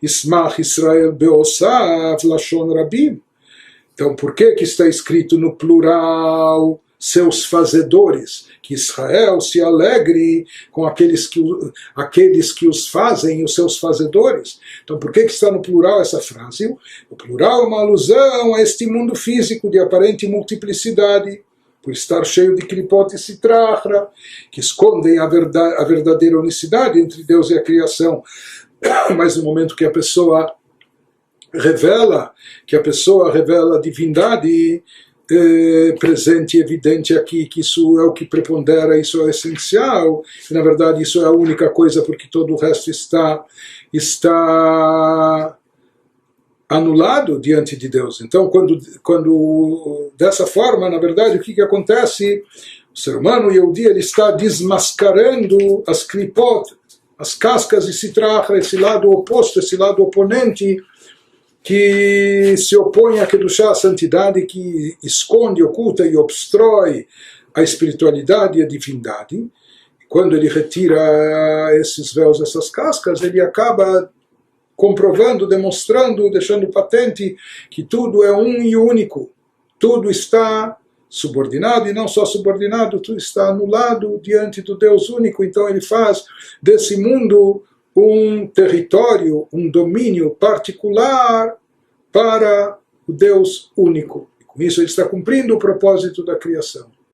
Ismach Israel beosav lashon rabim. Então, por que está escrito no plural seus fazedores? Que Israel se alegre com aqueles que os fazem, os seus fazedores. Então, por que está no plural essa frase? O plural é uma alusão a este mundo físico de aparente multiplicidade, por estar cheio de Klipot e Sitra Achra, que escondem a verdadeira unicidade entre Deus e a criação. Mas no momento que a pessoa revela a divindade presente e evidente aqui, que isso é o que prepondera, isso é essencial, e na verdade isso é a única coisa, porque todo o resto está anulado diante de Deus. Então, quando dessa forma, na verdade, o que acontece? O ser humano, Yehudi, ele está desmascarando as Klipot, as cascas de Sitra Achra, esse lado oposto, esse lado oponente, que se opõe à Kedushá, a santidade, que esconde, oculta e obstrói a espiritualidade e a divindade. Quando ele retira esses véus, essas cascas, ele acaba comprovando, demonstrando, deixando patente que tudo é um e único, tudo está subordinado, e não só subordinado, tudo está anulado diante do Deus único. Então ele faz desse mundo um território, um domínio particular para o Deus único. E com isso ele está cumprindo o propósito da criação.